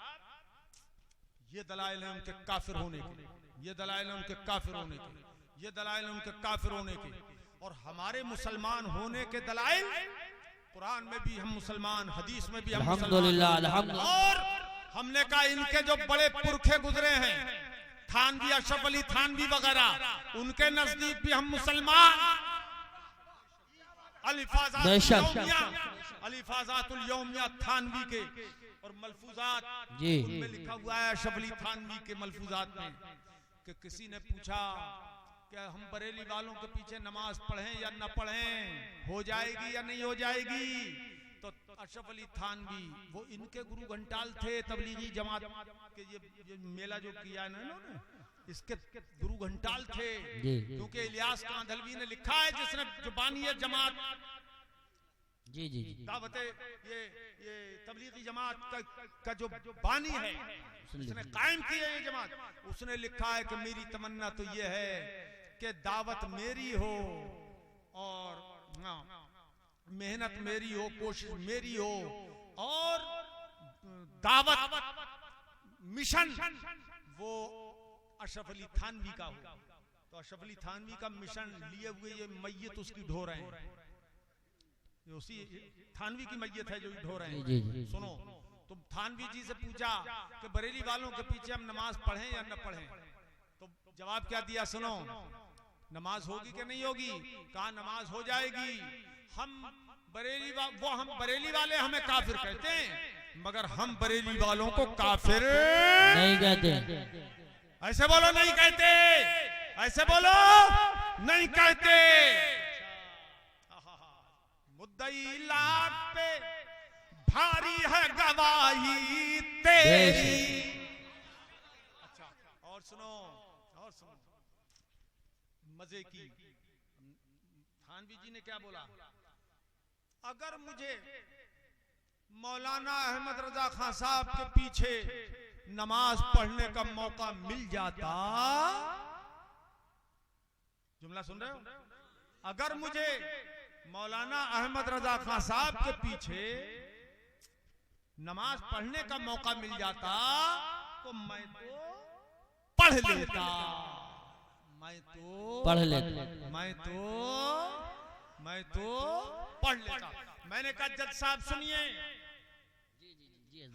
Speaker 1: ये दलाइल है उनके काफिर होने के, ये दलाइल है उनके काफिर होने के, ये दलाइल है उनके काफिर होने के, और हमारे मुसलमान होने के दलाइल कुरान में भी हम मुसलमान, हदीस में भी हम
Speaker 3: अल्हम्दुलिल्लाह अल्हम्दुलिल्लाह।
Speaker 1: और हमने कहा इनके जो बड़े पुरखे गुजरे हैं, थानवी, अशरफ अली थानवी वगैरह, उनके नजदीक भी हम मुसलमान। अलिफाजातुल यौमिया थानवी के और मलफूजात
Speaker 3: जी
Speaker 1: उनमें लिखा हुआ है अशरफ अली थानवी के मलफूजात में कि किसी ने पूछा कि हम बरेली वालों के पीछे नमाज पढ़ें या न पढ़ें, हो जाएगी या नहीं हो जाएगी? तो अशरफ अली थानवी वो इनके गुरु घंटाल थे, तबलीगी जमात के ये मेला जो किया है ना इन्होंने, इसके गुरु घंटाल थे, क्योंकि इलियास कांधलवी ने लिखा है, जिसने जुबानी जमात
Speaker 3: जी जी
Speaker 1: दावते ये तबलीगी जमात का जो बानी है, उसने कायम की है ये जमात, उसने लिखा है कि मेरी तमन्ना तो ये है कि दावत मेरी हो और मेहनत मेरी हो, कोशिश मेरी हो, और दावत मिशन वो अशरफ अली थानवी का हो। तो अशरफ अली थानवी का मिशन लिए हुए ये मैयत उसकी ढो रहे हैं, ये उसी थानवी की मैयत है जो ढो रहे हैं। सुनो, तुम थानवी जी से पूछा कि बरेली वालों के पीछे हम नमाज पढ़ें या न पढ़ें, तो जवाब क्या दिया? सुनो, नमाज होगी कि नहीं होगी? कहा नमाज हो जाएगी। हम बरेली वाले हमें काफिर कहते हैं, मगर हम बरेली वालों को काफिर
Speaker 3: नहीं कहते।
Speaker 1: ऐसे बोलो नहीं कहते, ऐसे बोलो नहीं कहते। मुद्दई लाख पे भारी है गवाही तेरी। अच्छा, और सुनो मजे की, थानवी जी ने क्या बोला? अगर मुझे मौलाना अहमद रजा खान साहब के पीछे नमाज पढ़ने का मौका मिल जाता, जुमला सुन रहे हो? अगर मुझे मौलाना अहमद रजा खान साहब के पीछे नमाज पढ़ने का मौका मिल जाता तो मैं तो पढ़ लेता, मैं तो पढ़ लेता। मैंने कहा जज साहब सुनिए,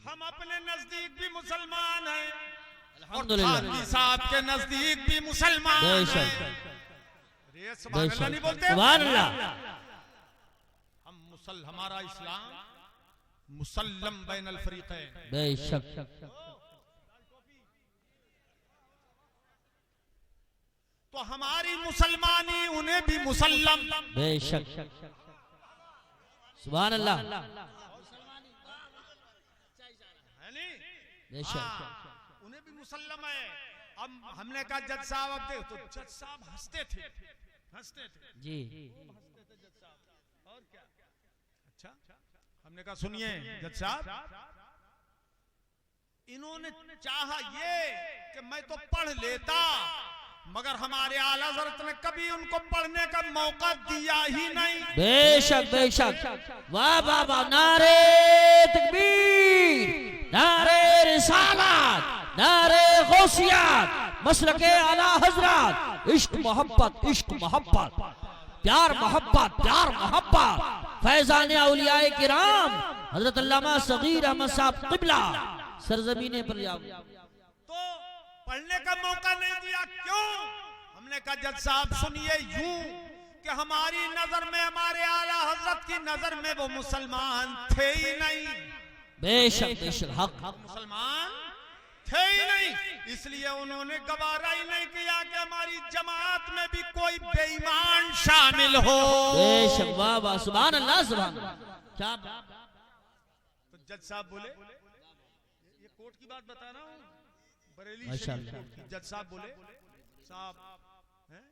Speaker 1: हम अपने नजदीक भी मुसलमान हैं और थानवी साहब के नजदीक भी सुभान अल्लाह नहीं बोलते?
Speaker 3: सुभान अल्लाह।
Speaker 1: हम हमारा इस्लाम मुसल्लम बैनल फरीक़ैन।
Speaker 3: बेशक
Speaker 1: तो हमारी मुसलमानी उन्हें भी मुसल्लम।
Speaker 3: बेशक सुभान अल्लाह।
Speaker 1: है नहीं?
Speaker 3: बेशक
Speaker 1: उन्हें भी मुसल्लम है। अब हमने कहा जज साहब, अब देखो तो जज साहब हंसते थे
Speaker 3: जी।
Speaker 1: और क्या? अच्छा, हमने कहा सुनिए जज साहब, इन्होंने चाहा ये कि मैं तो पढ़ लेता, मगर हमारे आला हज़रत ने कभी उनको पढ़ने का मौका दिया ही नहीं।
Speaker 3: बेशक बेशक, वाह वाह वाह, नारे तकबीर, नारे रिसालत, नारे गौसियत, मसलके आला हजरत, इश्क मोहब्बत, इश्क मोहब्बत, प्यार मोहब्बत, प्यार मोहब्बत, फैजान औलियाए किराम हजरत अल्लामा सगीर अहमद साहब क़िबला सरजमीने पर जाओ।
Speaker 1: तो पढ़ने का मौका नहीं दिया, क्यों? हमने कहा जज साहब सुनिए, यूं कि हमारी नजर में, हमारे आला हजरत की नजर में वो मुसलमान थे ही नहीं।
Speaker 3: बेशक बेशक, हक
Speaker 1: मुसलमान थे ही नहीं, इसलिए उन्होंने गवारा ही नहीं किया कि हमारी जमात में भी कोई बेईमान शामिल हो।
Speaker 3: बेशक, वाह वाह, सुभान अल्लाह, सुभान अल्लाह। क्या
Speaker 1: तो जज साहब बोले, ये कोर्ट की बात बता रहा हूँ, बरेली
Speaker 3: माशाअल्लाह।
Speaker 1: शरीफ कोर्ट की। जज साहब बोले, साहब हैं?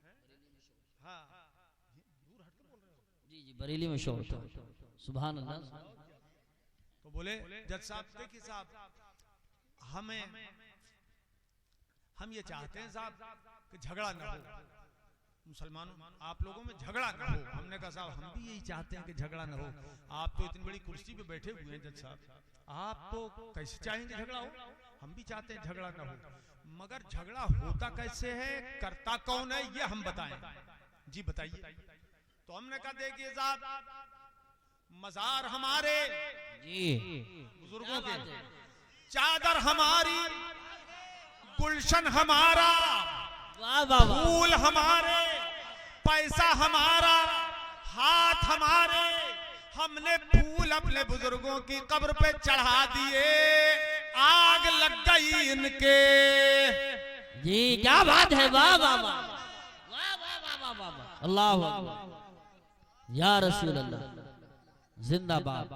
Speaker 1: हाँ, दूर हटकर बोल रहे हो।
Speaker 3: जी जी, बरेली में शोर था, सुभान अल्लाह।
Speaker 1: तो बोले जज साहब, देखिए साहब, हम ये चाहते हैं साहब कि झगड़ा न हो, मुसलमानों आप लोगों में झगड़ा न हो। हमने कहा साहब हम भी यही चाहते हैं कि झगड़ा न हो। आप तो इतनी बड़ी कुर्सी पे बैठे हुए हैं जज साहब, आप तो कैसे चाहेंगे झगड़ा हो? हम भी चाहते हैं झगड़ा न हो, मगर झगड़ा होता कैसे है, करता कौन है, ये हम बताएं। जी बताइए। तो हमने कहा देखिए साहब, मजार हमारे
Speaker 3: जी
Speaker 1: बुजुर्गों के, चादर हमारी, गुलशन हमारा,
Speaker 3: वाह वाह वाह,
Speaker 1: फूल हमारे, पैसा हमारा, हाथ हमारे। हमने फूल अपने बुजुर्गों की कब्र पे चढ़ा दिए, आग लग गई इनके।
Speaker 3: जी क्या बात है, वाह वाह वाह, वाह वाह वाह वाह वाह, अल्लाहु अकबर, या रसूल अल्लाह, जिंदाबाद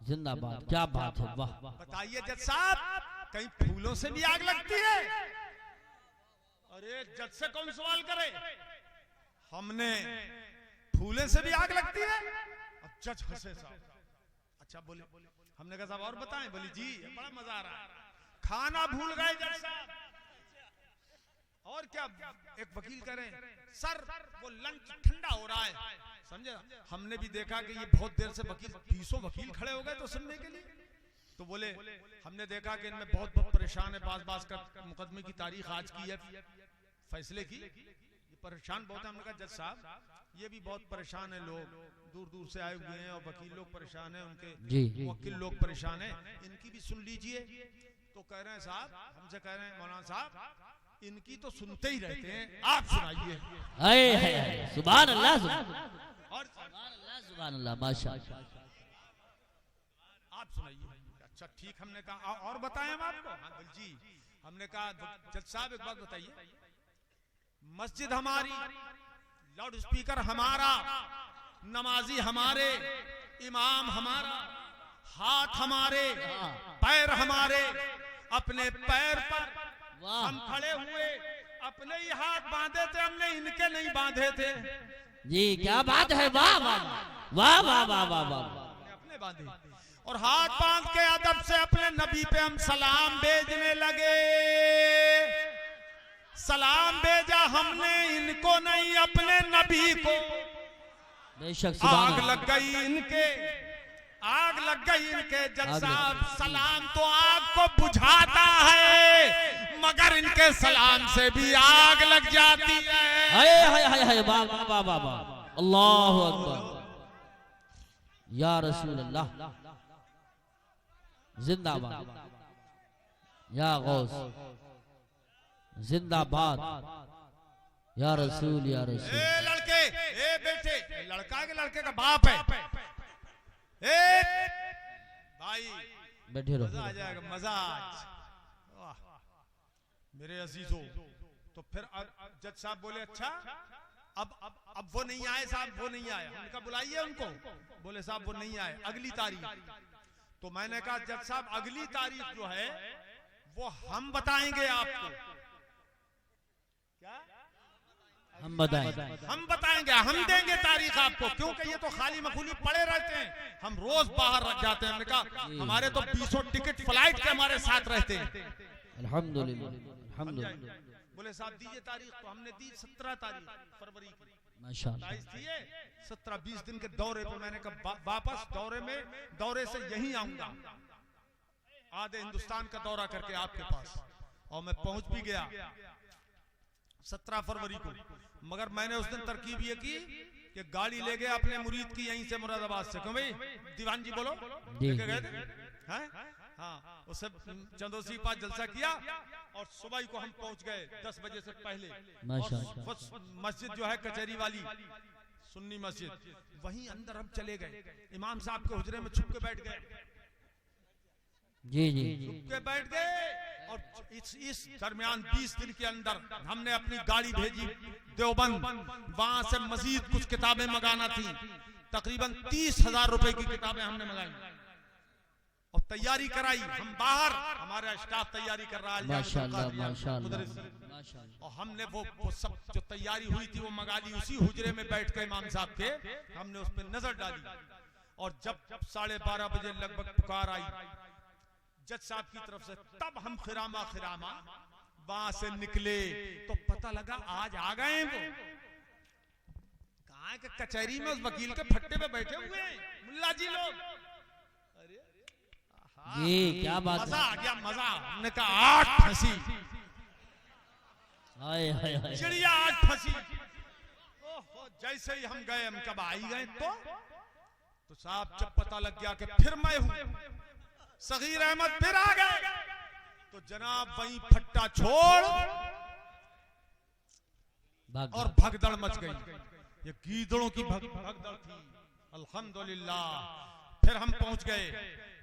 Speaker 3: जिंदाबाद, क्या बात है, वाह।
Speaker 1: बताइए जज साहब, कहीं फूलों से भी आग लगती है? अरे जज से कौन सवाल करे, हमने फूले से भी आग लगती है? अब जज हंसे साहब, अच्छा बोले, हमने कहा साहब और बताएं? बोली जी बड़ा मजा आ रहा है, खाना भूल गए जज साहब। और क्या, एक वकील कह रहे हैं सर वो लंच ठंडा हो रहा है, समझे? हमने भी देखा कि ये बहुत देर से वकील, 20 वकील खड़े हो गए तो सुनने के लिए। तो बोले हमने देखा कि इनमें बहुत बहुत परेशान है, बास बास का मुकदमे की तारीख आज की है, फैसले की, ये परेशान बहुत है। हमने कहा जज साहब ये भी बहुत परेशान है, लोग दूर दूर से आए हुए हैं और वकील लोग परेशान है, उनके वकील लोग परेशान है, इनकी भी सुन लीजिए। तो कह रहे हैं साहब, हमसे कह रहे हैं मौलाना साहब इनकी तो सुनते ही रहते हैं, आप सुनाइए।
Speaker 3: सुभान अल्लाह,
Speaker 1: और
Speaker 3: सुभान अल्लाह, माशाअल्लाह,
Speaker 1: आप सुनाइए। अच्छा ठीक, हमने कहा और बताएं हम आपको? हाँ बोल जी। हमने कहा जज साहब एक बात बताइए, मस्जिद हमारी, लाउड स्पीकर हमारा, नमाजी हमारे, इमाम हमारा, हाथ हमारे, पैर हमारे, अपने पैर पर हम खड़े हुए, अपने ही हाथ बांधे थे, हमने इनके नहीं बांधे थे।
Speaker 3: जी क्या बात है, वाह वाह वाह वाह वाह वाह वाह,
Speaker 1: अपने बांधे और हाथ बांध के अदब से अपने नबी पे हम सलाम भेजने लगे। सलाम भेजा हमने, इनको नहीं, अपने नबी को।
Speaker 3: बेशक,
Speaker 1: आग लग गई इनके, आग लग गई इनके। जज साहब सलाम तो आग को बुझाता है, मगर इनके सलाम से भी आग लग जाती है।
Speaker 3: हाय हाय हाय हाय, वाह वाह वाह वाह वाह, अल्लाहु अकबर, या रसूल अल्लाह, जिंदाबाद, या गौस जिंदाबाद, या रसूल, या रसूल।
Speaker 1: ए लड़के, ए बेटे, लड़का के लड़के का बाप है, ए भाई
Speaker 3: बैठे रहो,
Speaker 1: मजा आ जाएगा, मजा आज। मेरे अजीजों, तो फिर जज साहब बोले अच्छा अब वो नहीं आए साहब, वो नहीं आया। उनका बुलाइए उनको। बोले साहब वो नहीं आए, अगली तारीख। तो मैंने कहा जज साहब अगली तारीख जो है वो हम बताएंगे आपको। क्या
Speaker 3: हम बताएं।
Speaker 1: हम बताएंगे, हम देंगे तारीख आपको, क्योंकि ये तो खाली मखूली पड़े रहते हैं, हम रोज बाहर रख जाते हैं। हमने कहा हमारे तो 20 टिकट फ्लाइट के हमारे साथ रहते हैं।
Speaker 3: अल्हम्दुलिल्लाह अल्हम्दुलिल्लाह।
Speaker 1: बोले साहब दीजिए तारीख, तो हमने दी 17 तारीख फरवरी की।
Speaker 3: माशाअल्लाह
Speaker 1: 17-20 दिन के दौरे पे मैंने कहा वापस दौरे से यहीं आऊंगा, आधे हिंदुस्तान का दौरा करके आपके पास। और मैं पहुंच भी गया 17 फरवरी को। मगर मैंने उस दिन तरकीब ये की कि गाड़ी ले गया अपने मुरीद की यहीं से मुरादाबाद से। क्यों भाई दीवान जी बोलो, लेके गए थे हैं? हाँ, उससे चंदोसी पास जलसा किया और सुबह को हम पहुंच गए 10 बजे से पहले। और मस्जिद जो है कचहरी वाली सुन्नी मस्जिद, वहीं अंदर हम चले गए। इमाम साहब के हुजरे में छुप के बैठ गए।
Speaker 3: जी जी
Speaker 1: छुप के बैठ गए। और इस दरमियान 20 दिन के अंदर हमने अपनी गाड़ी भेजी देवबंद, वहां से मजीद कुछ किताबें मंगाना थी। तकरीबन 30,000 रुपए की किताबें हमने मंगाई और तैयारी कराई। हम बाहर, हमारा स्टाफ तैयारी कर रहा है
Speaker 3: माशाअल्लाह माशाअल्लाह।
Speaker 1: और हमने वो सब जो तैयारी हुई थी वो मंगा ली। उसी हुजरे में बैठ कर इमाम साहब के हमने उस पर नजर डाली। और जब 12:30 बजे लगभग पुकार आई जज साहब की तरफ से, तब हम खिरामा वहां से निकले तो पता लगा आज आ गए हैं। वो कहाँ के कचहरी में उस वकील के फट्टे पे बैठे हुए हैं मुल्ला जी लोग।
Speaker 3: जी क्या बात है,
Speaker 1: मजा आ गया मजा। हमने कहा 8 फंसी,
Speaker 3: हाय हाय हाय,
Speaker 1: चिड़िया 8 फंसी। जैसे ही हम गए, हम कब आई गए तो साहब जब पता लग गया कि फिर मैं हूं, सगीर अहमद फिर आ गए, तो जनाब वहीं फट्टा छोड़ और भगदड़ मच गई। ये गीदड़ों की भगदड़ थी। अल्हम्दुलिल्लाह फिर हम पहुंच गए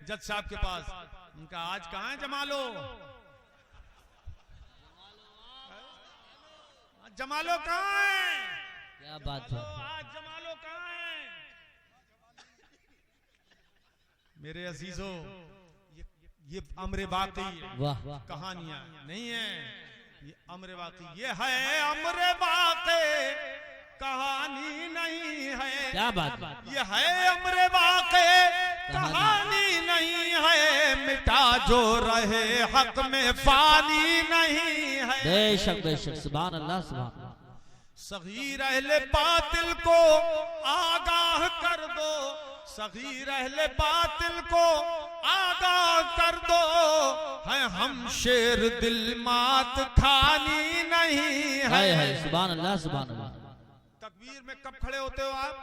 Speaker 1: जज साहब के पास। उनका आज कहां है जमालो? जमालो कहां है?
Speaker 3: क्या बात है,
Speaker 1: आज जमालो कहां है? मेरे अजीजों, ये अमरे वाकई
Speaker 3: वाह वाह,
Speaker 1: कहानियां नहीं है, ये अमरे वाकई। ये है अमरे वाकई, कहानी नहीं है।
Speaker 3: क्या बात,
Speaker 1: ये है अमरे वाकई, कहानी नहीं है। मिटा जो रहे हक में फानी नहीं है।
Speaker 3: बेशक बेशक, सुभान अल्लाह सुभान अल्लाह।
Speaker 1: सगीर अहले बातिल को आगाह कर दो, सगीर अहले बातिल को आगाह कर दो। है हम शेर दिल मात खानी नहीं है।
Speaker 3: सुभान अल्लाह सुभान अल्लाह।
Speaker 1: तकबीर में कब खड़े होते हो आप?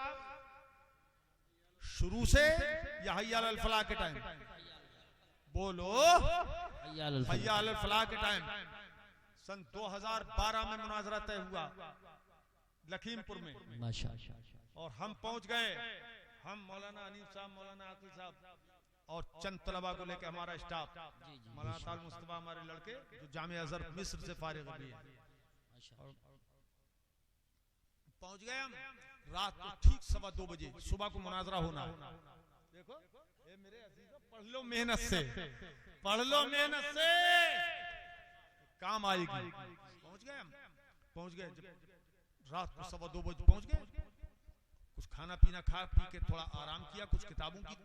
Speaker 1: शुरू से या हय्या अलल फलाह के टाइम? बोलो हय्या अलल फलाह के टाइम। सन 2012 में मुनाजरा तय हुआ लखीमपुर में माशाअल्लाह। और हम पहुंच गए, हम मौलाना अनीफ साहब, मौलाना आकिल साहब और चंद तलबा को लेकर हमारा स्टाफ, मौलाना ताल मुस्तफा हमारे लड़के जो जामिया अज़हर मिस्र से फारिग हुए हैं। पहुंच गए हम रात को ठीक 2:15 बजे। सुबह को मुनाजरा होना। देखो ये मेरे अजीजों, पढ़ लो मेहनत से, पढ़ लो मेहनत से, काम आएगी। पहुंच गए हम, पहुंच गए जब रात को 2:15 बजे पहुंच गए। कुछ खाना पीना खा पी के थोड़ा आराम किया, कुछ किताबों की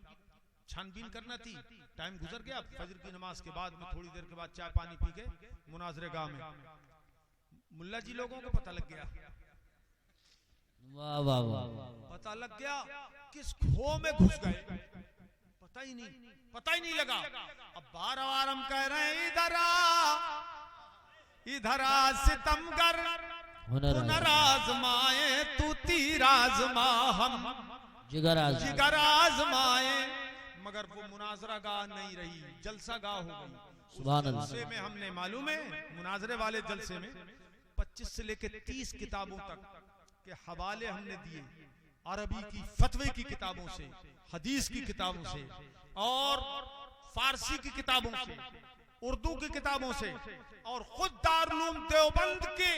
Speaker 1: छानबीन करना थी। टाइम गुजर गया। फजर की नमाज के बाद में थोड़ी देर के बाद चाय पानी पी के मुनाजरे गाह में मुल्ला जी लोगों को पता लग गया।
Speaker 3: वाह वाह वाह,
Speaker 1: पता लग गया। किस खो में घुस गए पता ही नहीं लगा। अब बार-बार हम कह रहे हैं इधर आ सितमगर, हुनर आजमाए तू तीर आजमा, हम जिगर आजमाए। मगर वो मुनाजरा गाह नहीं रही, जलसा गाह हो गई। सुभान अल्लाह। जलसे में हमने मालूम है, मुनाजरे वाले जलसे में 25 से लेकर 30 किताबों तक के हवाले हमने दिए। अरबी की फतवे की किताबों से, हदीस की किताबों से और फारसी की किताबों से, उर्दू की किताबों से और खुद दारुल उलूम देवबंद के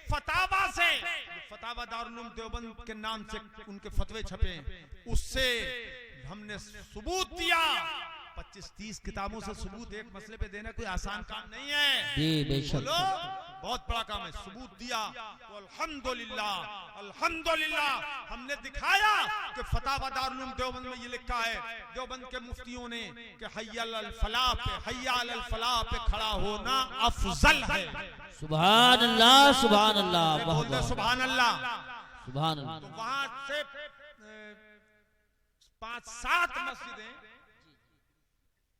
Speaker 1: फतावा से, फतावा दारुल उलूम देवबंद के नाम से उनके फतवे छपे, उससे हमने सबूत दिया। 25-30 किताबों से सबूत एक मसले पे देना कोई आसान काम नहीं है।
Speaker 3: जी बेशक।
Speaker 1: बहुत बड़ा काम है, सबूत दिया तो अल्हम्दुलिल्लाह अल्हम्दुलिल्लाह। हमने दिखाया कि फतावा दारुल उलूम देवबंद में ये लिखा है, देवबंद के मुफ्तियों ने, कि हय्या अलल फलाह पे, हय्या अलल फलाह पे खड़ा होना अफजल है।
Speaker 3: सुभान अल्लाह, सुभान अल्लाह, वाह
Speaker 1: बोलते
Speaker 3: वाह,
Speaker 1: सुभान अल्लाह।
Speaker 3: सुभान अल्लाह।
Speaker 1: तो वहां से 5-7 मस्जिदें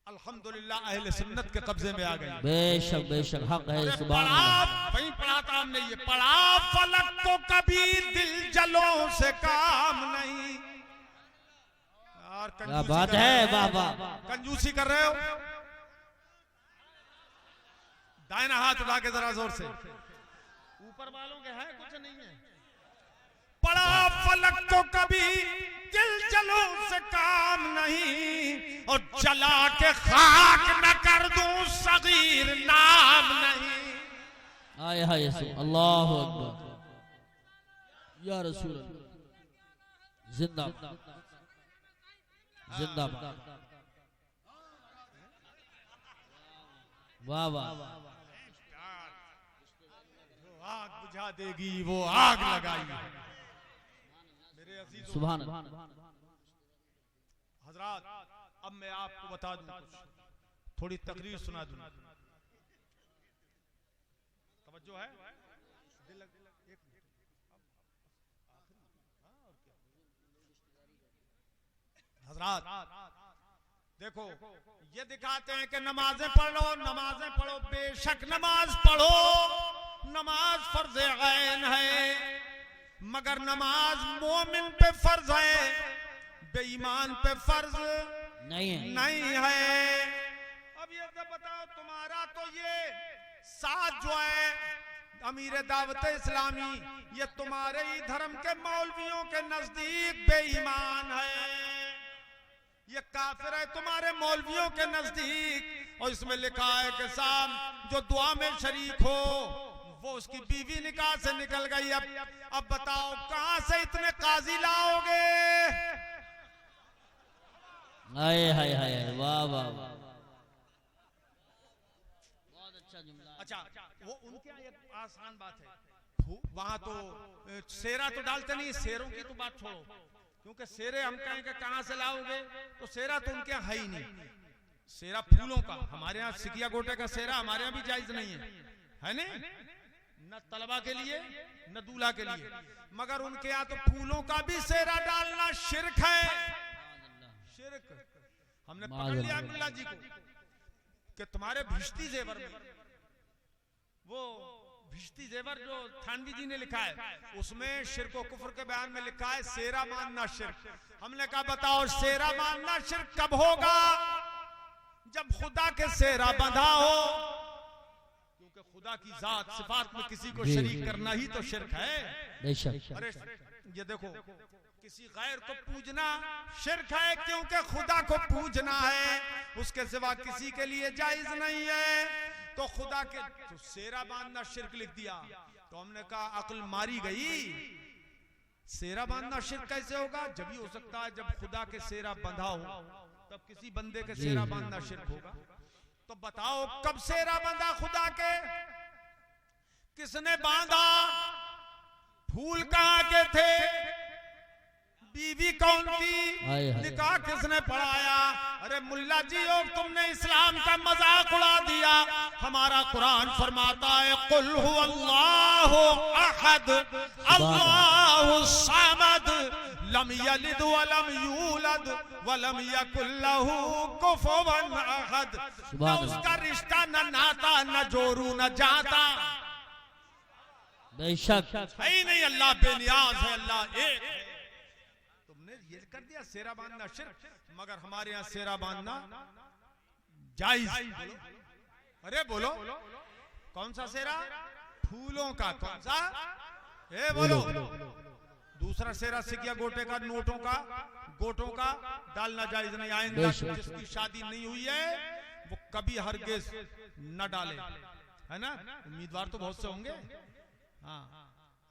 Speaker 1: अल्हम्दुलिल्लाह अहले सुन्नत के कब्जे में आ गई।
Speaker 3: बेशक बेशक हक है, सुभान अल्लाह।
Speaker 1: वहीं पढ़ा था हमने, ये पढ़ा फलक को कभी दिल जलों से काम नहीं। यार
Speaker 3: क्या बात है, वाह वाह।
Speaker 1: कंजूसी कर रहे हो। दाहिना हाथ उठा के जरा जोर से, ऊपर वालों के है कुछ नहीं है। पढ़ा फलक को कभी दिल जलों से काम नहीं, और जला के खाक न कर दूं सगीर नाम नहीं।
Speaker 3: आए हाय अल्लाह अकबर, या रसूल अल्लाह, जिंदाबाद जिंदाबाद, वाह वाह।
Speaker 1: जो आग बुझा देगी वो आग लगाएगी। मेरे अजीजों,
Speaker 3: सुभान अल्लाह।
Speaker 1: हजरात, अब मैं आपको बता दूं, थोड़ी तकरीर सुना दूं। तवज्जो है? हजरात देखो, ये दिखाते हैं कि नमाजें पढ़ो, नमाजें पढ़ो। बेशक नमाज पढ़ो, नमाज फर्ज ऐन है, मगर नमाज मोमिन पे फर्ज है, बेईमान पे फर्ज
Speaker 3: नहीं है,
Speaker 1: नहीं है। अब ये तो बताओ, तुम्हारा तो ये साथ जो है अमीर दावत इस्लामी, ये तुम्हारे ही धर्म के मौलवियों के नजदीक बेईमान है, ये काफिर है तुम्हारे मौलवियों के नजदीक। और इसमें लिखा है कि साहब जो दुआ में शरीक हो वो उसकी बीवी निकाह से निकल गई। अब बताओ कहां से इतने काजी लाओगे?
Speaker 3: हाय हाय हाय, वाह वाह वाह, बहुत अच्छा जुमला।
Speaker 1: अच्छा, वो उनके यहाँ एक आसान बात है, वहां तो सेरा तो डालते नहीं, शेरों की तो बात छोड़ो, क्योंकि सेरे हम कहें कि कहां से लाओगे, तो सेरा तो उनके यहाँ है ही नहीं। सेरा फूलों का, हमारे यहाँ सिकिया गोटे का सेरा हमारे यहाँ भी जायज नहीं है नहीं, न तलबा के लिए न दूल्हा के लिए, मगर उनके यहाँ तो फूलों का भी सेरा डालना शिर्क है, शिर्क। हमने पकड़ लिया अब्दुल्ला जी को कि तुम्हारे भिश्ती जेवर में, वो भिश्ती जेवर जो थानवी जी ने लिखा है उसमें शिर्क व कुफ्र के बयान में लिखा है सेरा मानना शिर्क। हमने कहा बताओ सेरा मानना शिर्क कब होगा? जब खुदा के सेरा बंधा हो, क्योंकि खुदा की जात सिफात में किसी को शरीक करना ही तो शिर्क है। अरे ये देखो, किसी गैर को पूजना शिर्क है, क्योंकि खुदा को पूजना है, उसके सिवा किसी के लिए जायज नहीं है। तो खुदा के तो सेरा बांधना शिर्क लिख दिया, तो हमने कहा अक्ल मारी गई। सेरा बांधना शिर्क कैसे होगा? जब ही हो सकता है जब खुदा के सेरा बंधा हो, तब किसी बंदे के सेरा बांधना शिर्क होगा। तो बताओ कब सेरा बंधा खुदा के? किसने बांधा? फूल कहां के थे? बीवी कौन थी? निकाह किसने पढ़ाया? अरे मुल्ला जी हो, तुमने इस्लाम का मजाक उड़ा दिया। हमारा कुरान फरमाता है कुल हुवल्लाहु अहद अल्लाहु समद लम यलिद वलम यूलद वलम यकुल लहू कुफुवन अहद। न उसका रिश्ता न नाता न जोरू न जाता,
Speaker 3: बेशक
Speaker 1: है ही नहीं। अल्लाह बेनियाज है, अल्लाह एक है। ये कर दिया सेरा बांधना शिर्क, मगर हमारे यहाँ सेरा बांधना जायज। अरे बोलो कौन सा सेरा? फूलों का। कौन सा? ए बोलो। दूसरा सेरा सिकिया गोटे का, नोटों का, गोटों का डालना जायज नहीं। आइंदा जिसकी शादी नहीं हुई है वो कभी हरगिज न डाले, है ना? उम्मीदवार तो बहुत से होंगे। हाँ,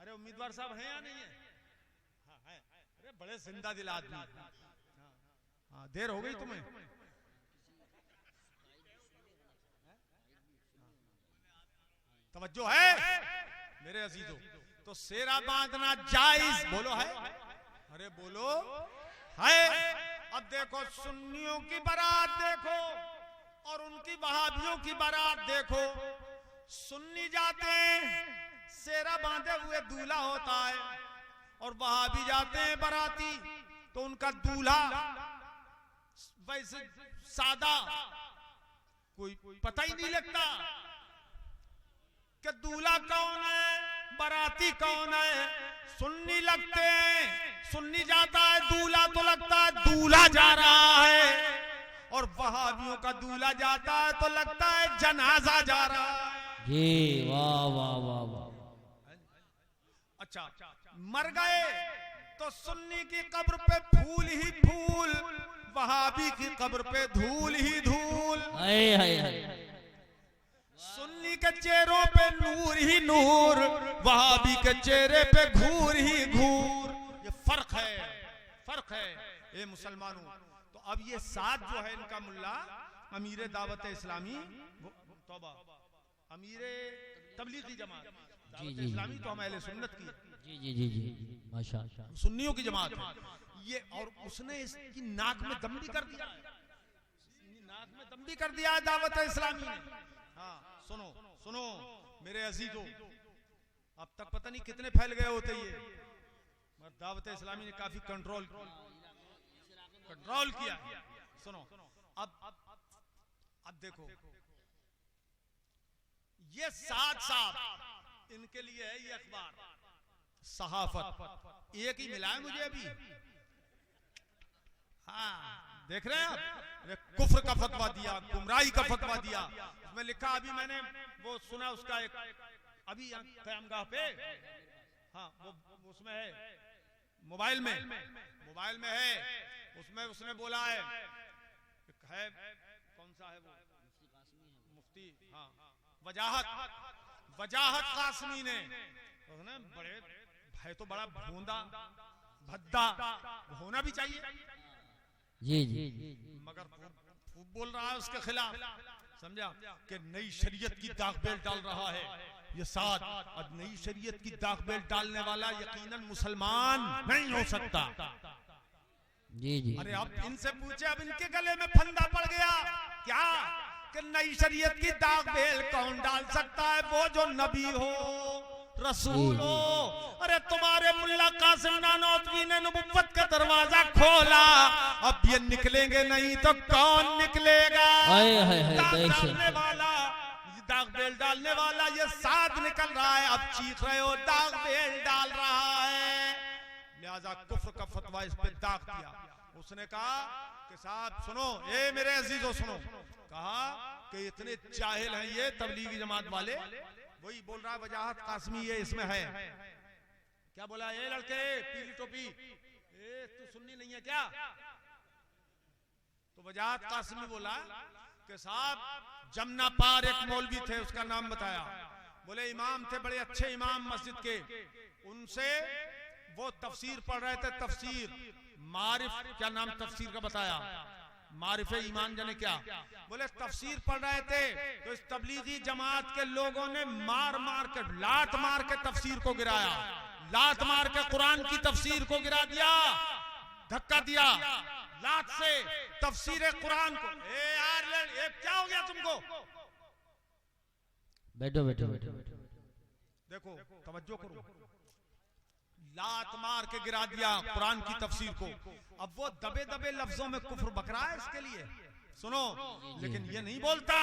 Speaker 1: अरे उम्मीदवार साहब हैं या नहीं है? बड़े जिंदा दिल आदमी। हाँ, देर हो गई तुम्हें। तवज्जो है मेरे अजीजों। तो सेरा बांधना जायज, बोलो है, अरे बोलो है। अब देखो सुन्नियों की बारात देखो और उनकी वहाबियों की बारात देखो। सुन्नी जाते हैं सेरा बांधे हुए दूल्हा होता है, और वहाबी जाते हैं बाराती तो उनका दूल्हा वैसे सादा, कोई पता ही नहीं लगता कि दूल्हा कौन है बाराती कौन है। सुन्नी लगते हैं, सुन्नी जाता है दूल्हा तो लगता है दूल्हा जा रहा है, और वहाबियों का दूल्हा जाता है तो लगता है जनाजा जा रहा है।
Speaker 3: जी वाह वाह वाह वाह।
Speaker 1: अच्छा, मर गए तो सुन्नी की कब्र पे फूल ही फूल, वहाबी की कब्र पे धूल ही धूल।
Speaker 3: हाय हाय हाय।
Speaker 1: सुन्नी के चेहरों पे नूर ही नूर, वहाबी के चेहरे पे घूर ही घूर। ये फर्क है, फर्क है ये मुसलमानों। तो अब ये साथ जो है इनका मुल्ला अमीर दावत इस्लामी, तौबा, अमीर तबलीगी जमात दावत इस्लामी तो हम अहले सुन्नत की,
Speaker 3: जी जी जी जी माशाअल्लाह,
Speaker 1: सुन्नियों की जमात है ये। और उसने इसकी नाक में दम भी कर दिया, नाक में दम भी कर दिया है दावत इस्लामी ने। हाँ सुनो सुनो मेरे अजीजों, अब तक पता नहीं कितने फैल गए होते ये, मगर दावत इस्लामी ने काफी कंट्रोल किया। सुनो अब देखो ये साथ इनके लिए है ये अखबार सहाफत, एक ही मिला है मुझे अभी। हाँ देख रहे हैं आप, कुफ्र का फतवा दिया, गुमराही का फतवा दिया। उसमें लिखा, अभी मैंने वो सुना उसका एक, अभी क़यामगाह पे, हाँ वो उसमें है, मोबाइल में है, उसमें उसने बोला है कौन सा है वो, मुफ्ती, हाँ वजाहत कासमी ने, बड़े है तो बड़ा भोंदा भद्दा होना भी चाहिए,
Speaker 3: जी जी,
Speaker 1: मगर खूब बोल रहा है उसके खिलाफ, समझा कि नई शरीयत की दाग बेल डाल रहा है ये साथ। अब नई शरीयत की दाग बेल डालने वाला यकीनन मुसलमान नहीं हो सकता।
Speaker 3: जी जी।
Speaker 1: अरे अब इनसे पूछे, अब इनके गले में फंदा पड़ गया क्या कि नई शरीयत की दाग बेल कौन डाल सकता है? वो जो नबी हो, रसूल हो। अरे तुम्हारे मुल्ला कासिम नानोतवी ने नबुव्वत का दरवाजा खोला, अब ये निकलेंगे नहीं तो कौन निकलेगा? दाग बेल डालने वाला ये साथ निकल रहा है, अब चीख रहे हो दाग बेल डाल रहा है। लिहाजा कुफ्र का फतवा इस पे दाग दिया। उसने कहा कि साहब सुनो, ए मेरे अजीजों सुनो, कहा कि इतने जाहिल हैं ये तबलीगी जमात वाले। वही बोल रहा है वजाहत कासमी, ये इसमें है। क्या बोला? ये लड़के पीली टोपी, तू सुन्नी नहीं है क्या? तो वजाहत कासमी बोला कि साहब जमना पार एक मौलवी थे, उसका नाम बताया। बोले इमाम थे, बड़े अच्छे इमाम मस्जिद के, उनसे वो तफसीर पढ़ रहे थे, तफसीर मारिफ, क्या नाम तफसीर का बताया? मारिफे ईमान जाने क्या। बोले तफसीर पढ़ रहे थे तो इस तबलीगी जमात के लोगों ने मार मार के, लात मार के तफसीर को गिराया, लात मार के कुरान की तफसीर को गिरा दिया, धक्का दिया लात से तफसीर कुरान को। यार क्या हो गया तुमको?
Speaker 3: बैठो बैठो बैठो,
Speaker 1: देखो तवज्जो करो, लात मार के गिरा दिया कुरान की तफसीर को। अब वो दबे दबे लफ्जों में कुफ्र बक रहा है इसके लिए, सुनो। लेकिन ये नहीं बोलता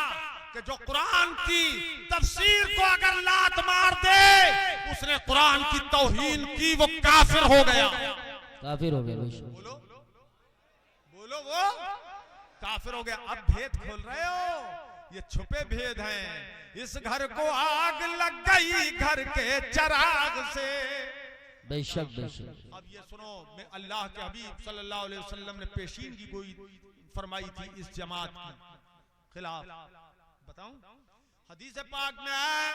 Speaker 1: कि जो कुरान की तफसीर को अगर लात मार दे, उसने कुरान की तौहीन की, वो काफिर हो गया।
Speaker 3: काफिर हो गया।
Speaker 1: बोलो बोलो, वो काफिर हो गया। अब भेद खोल रहे हो, ये छुपे भेद हैं। इस घर को आग लग गई घर के चिराग से।
Speaker 3: बेशक बेशक।
Speaker 1: अब ये सुनो, मैं अल्लाह के हबीब सल्लल्लाहु अलैहि वसल्लम ने पेशीनगी गोई फरमाई थी इस जमात के खिलाफ। बताऊं, हदीस पाक में है,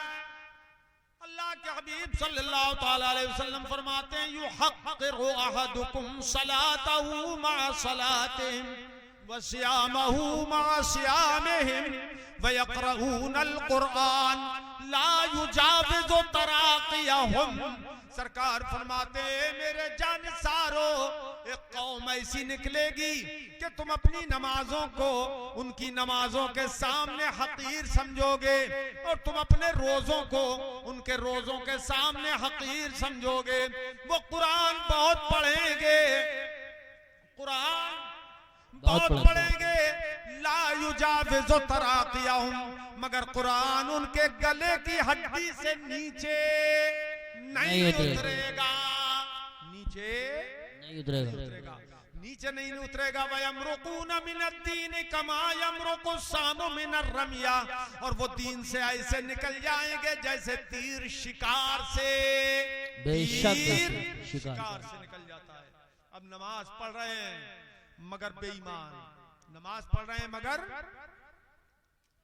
Speaker 1: अल्लाह के हबीब सल्लल्लाहु ताला अलैहि वसल्लम फरमाते हैं, युहक्किरु अहदुकुम सलातहु मा सलातिहिम वसियामहु मा सियामिहिम वयक़रऊनल कुरआन ला युजाविज़ु तराक़ियहुम। सरकार फरमाते मेरे जानिसारो, एक कौम ऐसी निकलेगी कि तुम अपनी नमाजों को उनकी नमाजों के सामने हकीर समझोगे और तुम अपने रोजों को उनके रोजों के सामने हकीर समझोगे। वो कुरान बहुत पढ़ेंगे, कुरान बहुत पढ़ेंगे, ला युजाविज़ु तराक़ियहुम, मगर कुरान उनके गले की हड्डी से नीचे नहीं उतरेगा, नीचे
Speaker 3: नहीं उतरेगा,
Speaker 1: नीचे नहीं उतरेगा। वयमरुकून मिनद्दीन कमा यमरुकु सामु मिनर रमिया, और वो दीन से ऐसे निकल जाएंगे जैसे तीर शिकार से,
Speaker 3: बेशक
Speaker 1: शिकार से निकल जाता है। अब नमाज पढ़ रहे हैं मगर बेईमान, नमाज पढ़ रहे हैं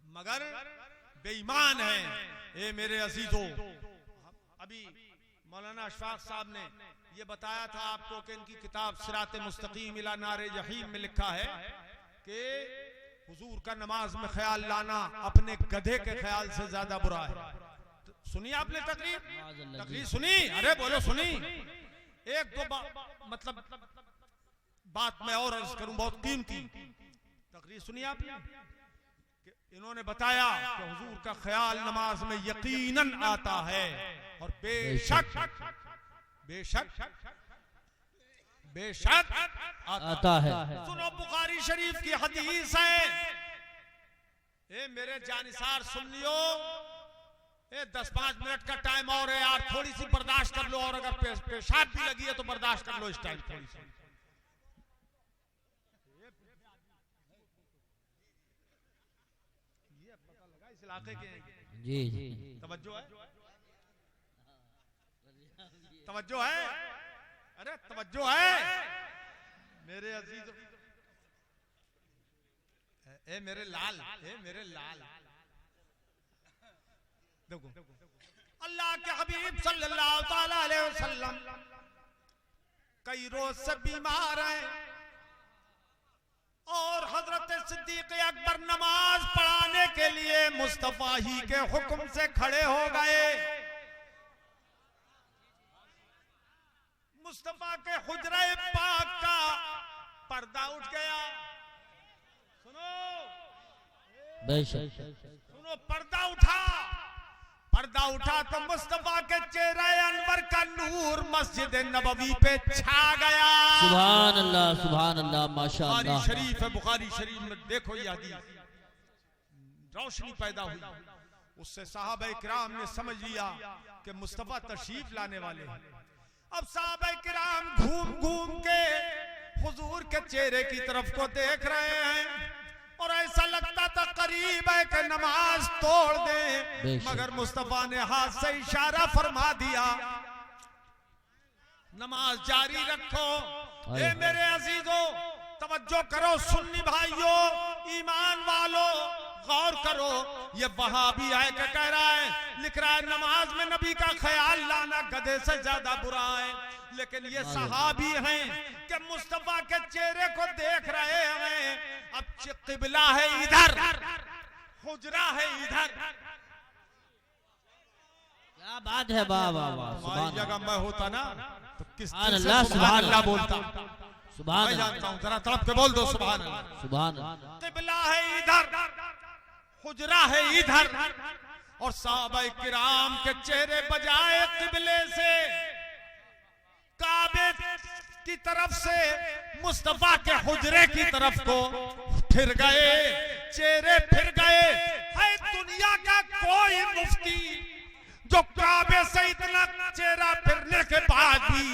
Speaker 1: मगर बेईमान है। ए मेरे अजीजों, अभी मौलाना अशफाक साहब ने ये बताया था आपको कि इनकी किताब सिरात मुस्तकीम इला नारे जहीम में लिखा है कि हुजूर का नमाज में ख्याल लाना अपने गधे के ख्याल से ज्यादा बुरा है। तो सुनिए आपने तकरीर सुनी? अरे बोलो सुनी। एक दो मतलब बात मैं और अर्ज करूं, बहुत कीमती तकरीर सुनिए आपने। इन्होंने बताया कि हुजूर का ख्याल नमाज में यकीनन आता है और बेशक बेशक बेशक
Speaker 3: आता है।
Speaker 1: सुनो बुखारी शरीफ की हदीस है। ए मेरे जानिसार सुन लियो, 10-5 मिनट का टाइम और है यार, थोड़ी सी बर्दाश्त कर लो, और अगर पेशाब भी लगी है तो बर्दाश्त कर लो इस टाइम थोड़ी सी। ये पता लगा इस इलाके के
Speaker 3: जी जी,
Speaker 1: तवज्जो है, तवज्जो है, अरे तवज्जो है मेरे अजीज, ए मेरे लाल, ए मेरे लाल, देखो अल्लाह के हबीब सल्लल्लाहु ताला अलैहि वसल्लम कई रोज से बीमार हैं और हजरत सिद्दीक अकबर नमाज पढ़ाने के लिए मुस्तफा ही के हुक्म से खड़े हो गए। मुस्तफा के हुजरे पाक का पर्दा उठ गया। सुनो सुनो, पर्दा उठा, पर्दा उठा तो मुस्तफा के चेहरे अनवर का नूर मस्जिद नबवी पे छा गया।
Speaker 3: सुभान अल्लाह, सुभान अल्लाह, माशाअल्लाह।
Speaker 1: शरीफ है, बुखारी शरीफ में देखो ये हदीस, रोशनी पैदा हुई। उससे सहाबा किराम ने समझ लिया कि मुस्तफा तशरीफ लाने वाले हैं। अब सहाबा किराम घूम घूम के हुजूर के चेहरे की तरफ को देख रहे हैं और ऐसा लगता था करीब है कि नमाज तोड़ दे, मगर मुस्तफा ने हाथ से इशारा फरमा दिया, नमाज जारी रखो। ए मेरे अजीजों तवज्जो करो, सुन्नी भाइयों, ईमान वालों, गौर करो। ये वहाबी है क्या कह रहा है, लिख रहा है नमाज में नबी का ख्याल लाना गधे से ज्यादा बुरा है, लेकिन ये सहाबी हैं कि मुस्तफा के चेहरे को देख रहे हैं। अब किबला है इधर, हुजरा है इधर।
Speaker 3: क्या बात है, वाह वाह वाह।
Speaker 1: हमारी जगह मैं होता ना तो किस
Speaker 3: अल्लाह, सुभान अल्लाह
Speaker 1: बोलता,
Speaker 3: सुभान
Speaker 1: मैं जानता हूँ, जरा तड़प के बोल दो सुभान अल्लाह।
Speaker 3: सुभान अल्लाह।
Speaker 1: किबला है इधर, हुजरा है इधर, और साहबा किराम के चेहरे बजाए किबले से काबे की तरफ से मुस्तफा के हुजरे की तरफ को फिर गए, चेहरे फिर गए। है दुनिया का कोई मुफ्ती जो काबे से इतना चेहरा फिरने के बाद भी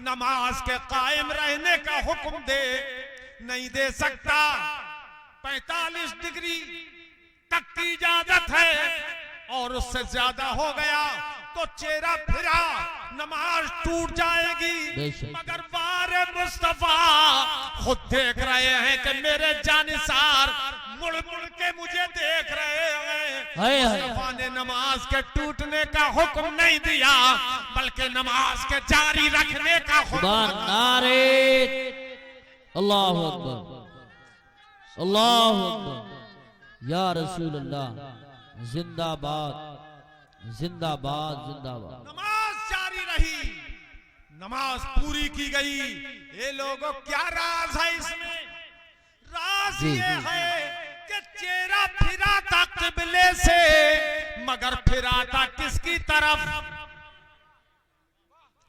Speaker 1: नमाज के कायम रहने का हुक्म दे? नहीं दे सकता। 45 डिग्री तक की इजाजत है और उससे ज्यादा हो गया तो चेहरा फिरा, नमाज टूट जाएगी। मगर बारे मुस्तफा खुद देख रहे हैं कि मेरे जानिसार मुड़ मुड़ के मुझे देख रहे हैं। मुस्तफा ने नमाज के टूटने का हुक्म नहीं दिया, बल्कि नमाज के जारी रखने का हुक्म।
Speaker 3: नारे अल्लाहु अकबर। अल्लाह अकबर, या रसूल अल्लाह, जिंदाबाद जिंदाबाद जिंदाबाद।
Speaker 1: नमाज जारी रही, नमाज पूरी की गई। ये लोगों क्या राज है इसमें? राज
Speaker 3: जी,
Speaker 1: ये
Speaker 3: जी।
Speaker 1: है कि चेहरा फिरा था किबले से, मगर फिरा था किसकी तरफ?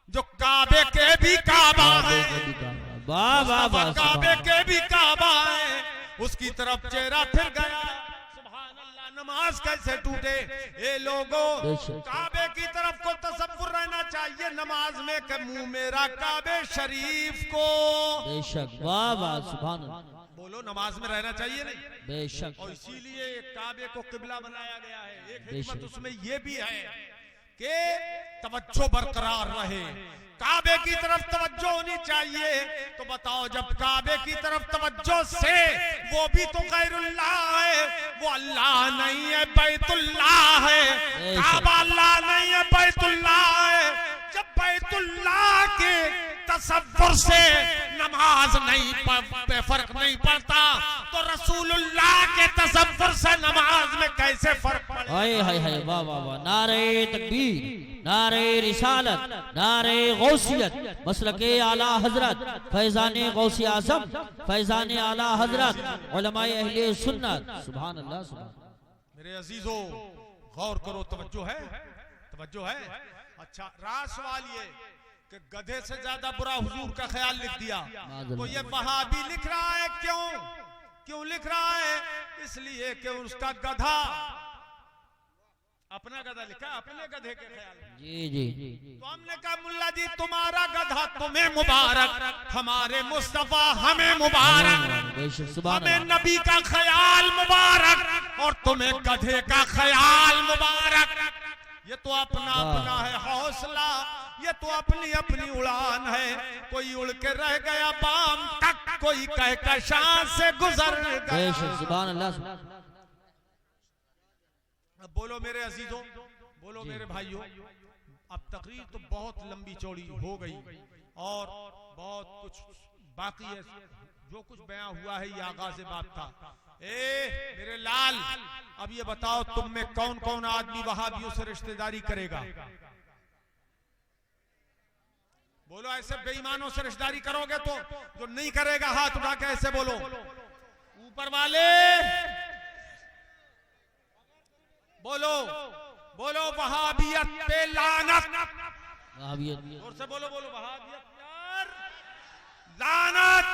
Speaker 1: जो काबे के भी काबा है,
Speaker 3: वाह वाह वाह,
Speaker 1: काबे के भी काबा है, उसकी तरफ चेहरा फिर गया। सुभान अल्लाह, नमाज कैसे टूटे? ये लोगों,
Speaker 3: बेशक।
Speaker 1: काबे की तरफ को तसव्वुर रहना चाहिए नमाज में कि मुंह मेरा काबे शरीफ को।
Speaker 3: बेशक, वाह वाह, सुभान अल्लाह,
Speaker 1: बोलो, नमाज में रहना चाहिए नहीं?
Speaker 3: बेशक
Speaker 1: और इसीलिए काबे को किबला बनाया गया है। एक
Speaker 3: बेशक।
Speaker 1: हिकमत उसमें यह भी है कि तवज्जो बरकरार रहे, काबे की तरफ तवज्जो होनी चाहिए। तो बताओ, जब काबे की तरफ तवज्जो से वो भी तो गैरुल्लाह है, वो अल्लाह नहीं है, बैतुल्लाह है। काबा अल्लाह नहीं है, बैतुल्लाह है। जब बैतुल्लाह के तसव्वुर से नमाज नहीं पे फर्क नहीं पड़ता, तो रसूलुल्लाह के तसव्वुर से नमाज में कैसे फर्क पड़ेगा?
Speaker 3: हाय हाय हाय, वाह वाह वाह, नारे तकबीर, नारे रिसालत, नारे गौसियत, मसलके आला हजरत, फैजाने गौसी आजम, फैजाने आला हजरत, उलमाए अहले सुन्नत। सुभान अल्लाह, सुभान।
Speaker 1: मेरे अजीजों, गौर करो, तवज्जो है, तवज्जो है। अच्छा, रास सवाल ये कि गधे से ज्यादा बुरा हुजूर का ख्याल लिख दिया, तो ये वहाबी लिख रहा है। क्यों लिख रहा है? इसलिए कि उसका गधा, अपना गधा लिखा, अपने गधे के ख्याल में।
Speaker 3: जी जी,
Speaker 1: तो हमने कहा, मुल्ला जी तुम्हारा गधा तुम्हें मुबारक, हमारे मुस्तफा हमें मुबारक,
Speaker 3: बेशक, सुभान
Speaker 1: हमें
Speaker 3: अल्लाह,
Speaker 1: नबी का ख्याल मुबारक और तुम्हें गधे का ख्याल मुबारक। ये तो अपना अपना है हौसला, ये तो अपनी अपनी उड़ान है। कोई उड़ के रह गया बाम तक, कोई कहकशां से गुजर गया।
Speaker 3: बेशक, सुभान अल्लाह, सुभान।
Speaker 1: अब बोलो मेरे अजीजों, बोलो मेरे भाइयों, अब तकरीर तो बहुत लंबी चौड़ी हो गई और बहुत कुछ बाकी है। जो कुछ बयां हुआ है ये आगाज़ बात था। मेरे लाल, अब ये बताओ, तुम में कौन कौन आदमी वहाबियों से रिश्तेदारी करेगा? बोलो, ऐसे बेईमानों से रिश्तेदारी करोगे तो? जो नहीं करेगा हाथ उठा के ऐसे बोलो। ऊपर वाले बोलो, बोलो वहाबियत पे लानत। जोर से बोलो, बोलो वहाबियत पर लानत,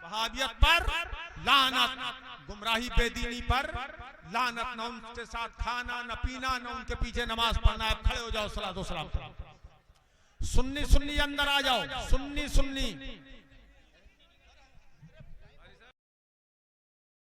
Speaker 1: वहाबियत पर लानत, गुमराही बेदीनी पर लानत। न उनके साथ खाना, न पीना, न उनके पीछे नमाज पढ़ना। अब खड़े हो जाओ, सलातो सलाम। सुन्नी सुन्नी अंदर आ जाओ, सुन्नी सुन्नी